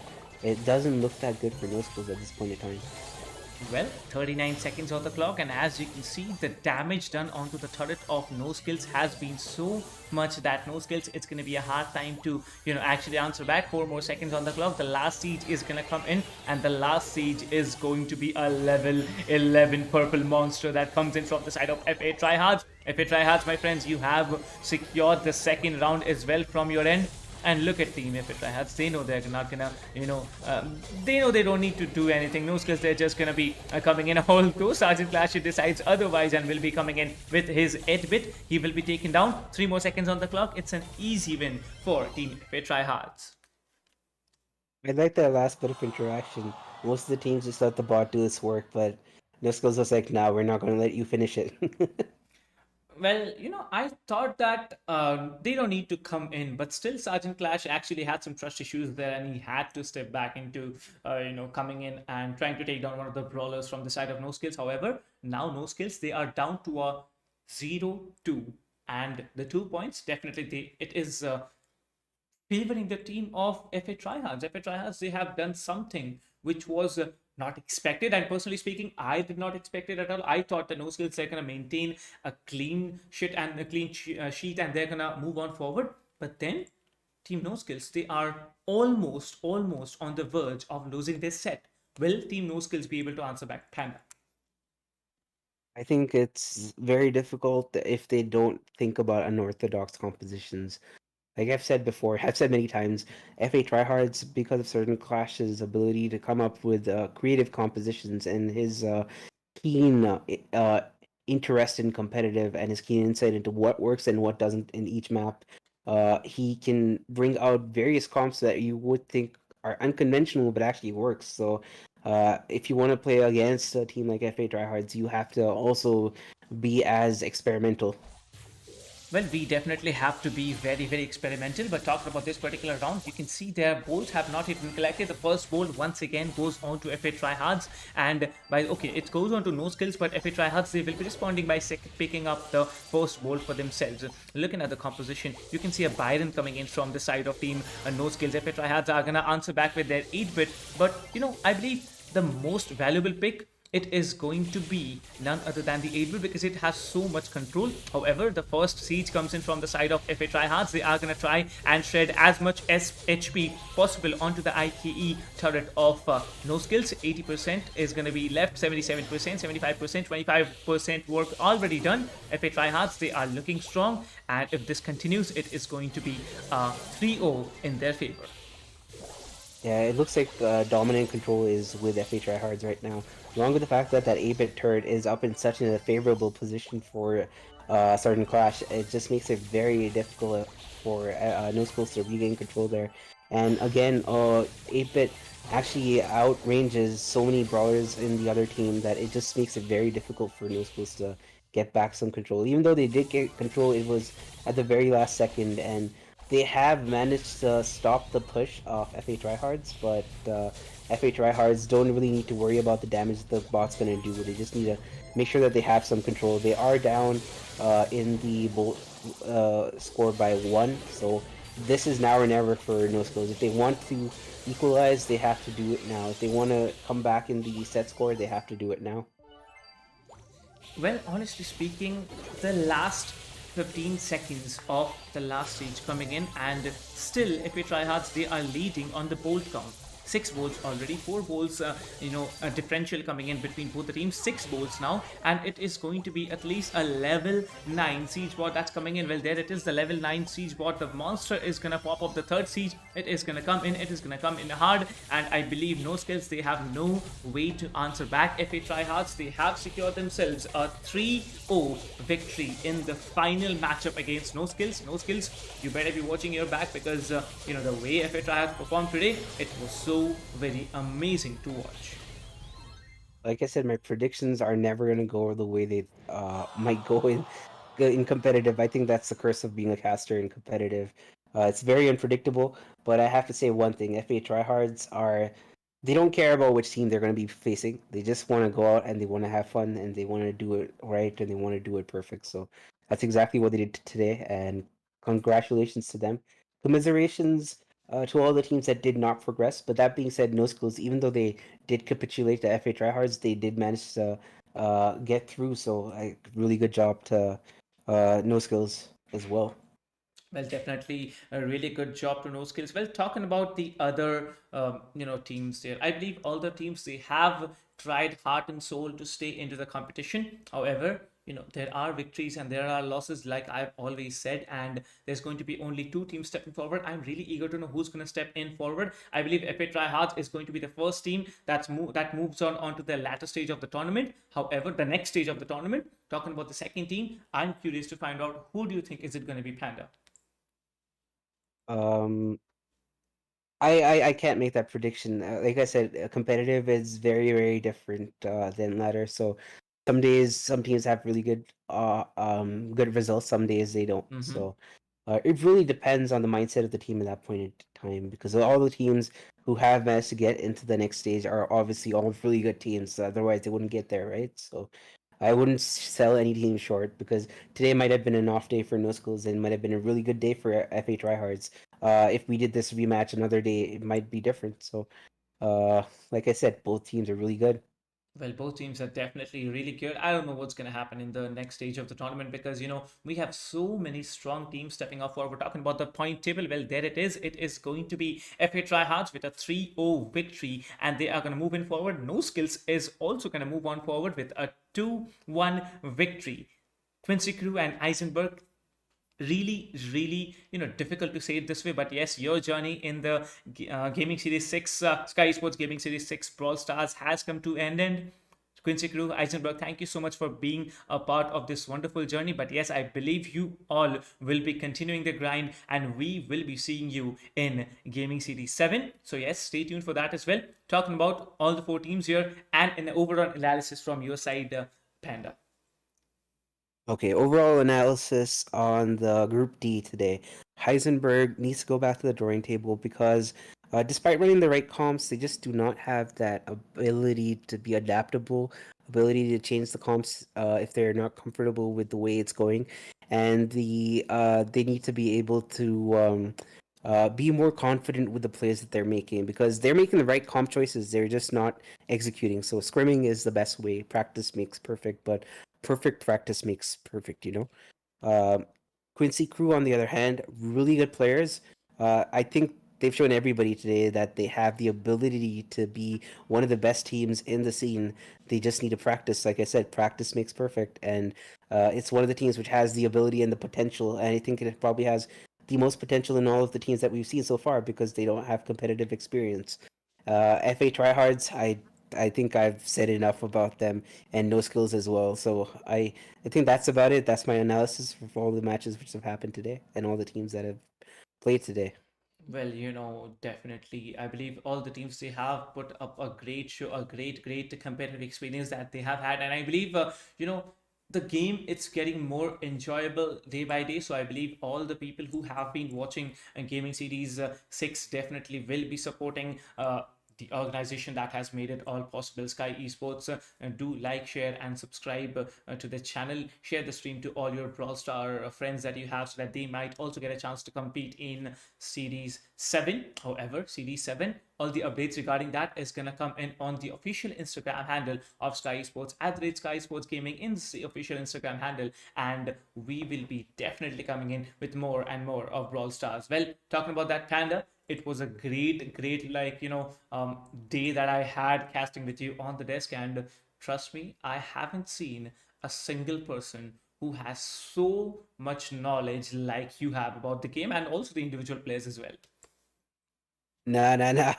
it doesn't look that good for No Skills at this point in time. Well, 39 seconds on the clock, and as you can see, the damage done onto the turret of No Skills has been so much that No Skills, it's going to be a hard time to, actually answer back. 4 more seconds on the clock. The last siege is going to come in, and the last siege is going to be a level 11 purple monster that comes in from the side of FA Tryhards. FA Tryhards, my friends, you have secured the second round as well from your end. And look at Team If It Tryhards. They know they're not gonna, they know they don't need to do anything. No skills. They're just gonna be coming in. Although Sergeant Clash decides otherwise and will be coming in with his 8-bit, he will be taken down. 3 more seconds on the clock. It's an easy win for Team If It Tryhards. I like that last bit of interaction. Most of the teams just let the bot do its work, but NOSkillzZz was like, "Nah, we're not going to let you finish it." Well, I thought that they don't need to come in, but still, Sergeant Clash actually had some trust issues there, and he had to step back into, coming in and trying to take down one of the brawlers from the side of No Skills. However, now No Skills, they are down to a 0-2, and the 2 points definitely it is favoring the team of FA Tryhards. FA Tryhards, they have done something which was not expected. And personally speaking, I did not expect it at all. I thought the No Skills, they're going to maintain a clean shit and a clean sheet and they're going to move on forward. But then Team No Skills, they are almost on the verge of losing this set. Will Team No Skills be able to answer back? Panda. I think it's very difficult if they don't think about unorthodox compositions. Like I've said before, I've said many times, FA tryhards, because of certain Clash's ability to come up with creative compositions and his keen interest in competitive and his keen insight into what works and what doesn't in each map, he can bring out various comps that you would think are unconventional but actually works. So if you want to play against a team like FA tryhards, you have to also be as experimental. Well, we definitely have to be very, very experimental. But talking about this particular round, you can see their bolts have not even collected. The first bolt once again goes on to FA Tryhards, and it goes on to No Skills, but FA Tryhards, they will be responding by picking up the first bolt for themselves. Looking at the composition, you can see a Byron coming in from the side of team No Skills. FA Tryhards are gonna answer back with their 8-bit, but I believe the most valuable pick, it is going to be none other than the 8-bit because it has so much control. However, the first siege comes in from the side of FA Tryhards. They are going to try and shred as much HP possible onto the IKE turret of No Skills. 80% is going to be left, 77%, 75%, 25% work already done. FA Tryhards, they are looking strong, and if this continues, it is going to be 3-0 in their favor. Yeah, it looks like dominant control is with FA tryhards right now. Along with the fact that that 8-bit turret is up in such a favorable position for Sergeant Clash, it just makes it very difficult for No Skills to regain control there. And again, 8-bit actually outranges so many brawlers in the other team that it just makes it very difficult for No Skills to get back some control. Even though they did get control, it was at the very last second, and they have managed to stop the push of FA tryhards, but FA tryhards don't really need to worry about the damage the bot's gonna do. They just need to make sure that they have some control. They are down in the score by 1, so this is now or never for No Skills. If they want to equalize, they have to do it now. If they want to come back in the set score, they have to do it now. Well, honestly speaking, the last 15 seconds of the last stage coming in, and still, if we try hard, they are leading on the bolt count. 6 bolts already, 4 bolts, a differential coming in between both the teams. 6 bolts now, and it is going to be at least a level 9 siege bot that's coming in. Well, there it is, the level 9 siege bot. The monster is gonna pop up the third siege. It is gonna come in. It is gonna come in hard, and I believe No Skills, they have no way to answer back. FA Tryhards, they have secured themselves a 3-0 victory in the final matchup against No Skills. No Skills, you better be watching your back because the way FA Tryhards performed today, it was so very amazing to watch. Like I said, my predictions are never going to go the way they might go in competitive. I think that's the curse of being a caster in competitive. It's very unpredictable, but I have to say one thing: FA tryhards are, they don't care about which team they're going to be facing. They just want to go out and they want to have fun and they want to do it right and they want to do it perfect. So that's exactly what they did today, and congratulations to them. Commiserations to all the teams that did not progress. But that being said, No Skills, even though they did capitulate to FA tryhards, they did manage to get through. So really good job to No Skills as well. Well, definitely a really good job to No Skills. Well, talking about the other, teams there, I believe all the teams, they have tried heart and soul to stay into the competition. However, there are victories and there are losses, like I've always said, and there's going to be only two teams stepping forward. I'm really eager to know who's going to step in forward. I believe FA Tryhards is going to be the first team that moves on onto the latter stage of the tournament. However, the next stage of the tournament, talking about the second team, I'm curious to find out, who do you think is it going to be, Panda? Um, I can't make that prediction. Like I said, competitive is very different than ladder. So some days some teams have really good results. Some days they don't. Mm-hmm. So it really depends on the mindset of the team at that point in time, because all the teams who have managed to get into the next stage are obviously all really good teams. Otherwise, they wouldn't get there, right? So I wouldn't sell any team short, because today might have been an off day for No Schools and might have been a really good day for FA Tryhards. If we did this rematch another day, it might be different. So, like I said, both teams are really good. Well, both teams are definitely really good. I don't know what's going to happen in the next stage of the tournament, because, we have so many strong teams stepping up forward. We're talking about the point table. Well, there it is. It is going to be FA Tryhards with a 3-0 victory, and they are going to move in forward. No Skills is also going to move on forward with a 2-1 victory. Quincy Crew and Heisenberg, really, difficult to say it this way, but yes, your journey in the gaming series 6, Skyesports gaming series 6 Brawl Stars has come to an end. Quincy Crew, Eisenberg, thank you so much for being a part of this wonderful journey. But yes, I believe you all will be continuing the grind, and we will be seeing you in Gaming Series 7. So yes, stay tuned for that as well. Talking about all the four teams here and an overall analysis from your side, Panda. Okay, overall analysis on the Group D today. Heisenberg needs to go back to the drawing table, because despite running the right comps, they just do not have that ability to be adaptable, ability to change the comps if they're not comfortable with the way it's going, and they need to be able to be more confident with the plays that they're making, because they're making the right comp choices. They're just not executing. So scrimming is the best way. Practice makes perfect, but perfect practice makes perfect, you know. Um, Quincy Crew, on the other hand, really good players. I think they've shown everybody today that they have the ability to be one of the best teams in the scene. They just need to practice. Like I said, practice makes perfect, and it's one of the teams which has the ability and the potential. And I think it probably has the most potential in all of the teams that we've seen so far, because they don't have competitive experience. FA Tryhards, I think I've said enough about them, and No Skills as well. So I think that's about it. That's my analysis for all the matches which have happened today and all the teams that have played today. Well, definitely. I believe all the teams, they have put up a great show, a great competitive experience that they have had. And I believe, the game, it's getting more enjoyable day by day. So I believe all the people who have been watching Gaming Series 6 definitely will be supporting the organization that has made it all possible, Sky Esports. Do like, share, and subscribe to the channel. Share the stream to all your Brawl Star friends that you have, so that they might also get a chance to compete in Series 7. However, Series 7, all the updates regarding that is gonna come in on the official Instagram handle of Sky Sports, @Sky Sports Gaming, in the official Instagram handle, and we will be definitely coming in with more and more of Brawl Stars. Well, talking about that, Panda, it was a great, like, day that I had casting with you on the desk, and trust me, I haven't seen a single person who has so much knowledge like you have about the game, and also the individual players as well. Nah.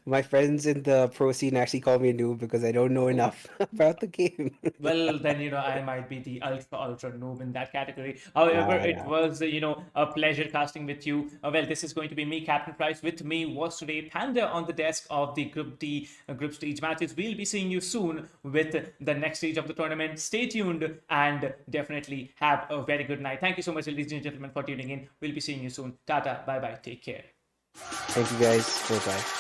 My friends in the pro scene actually call me a noob because I don't know Oh, enough about the game. well, then, I might be the ultra noob in that category. However, it Nah. was, a pleasure casting with you. Well, this is going to be me, Captain Price. With me was today Panda on the desk of the Group D group stage matches. We'll be seeing you soon with the next stage of the tournament. Stay tuned and definitely have a very good night. Thank you so much, ladies and gentlemen, for tuning in. We'll be seeing you soon. Tata, bye bye, take care. Thank you guys. Bye bye.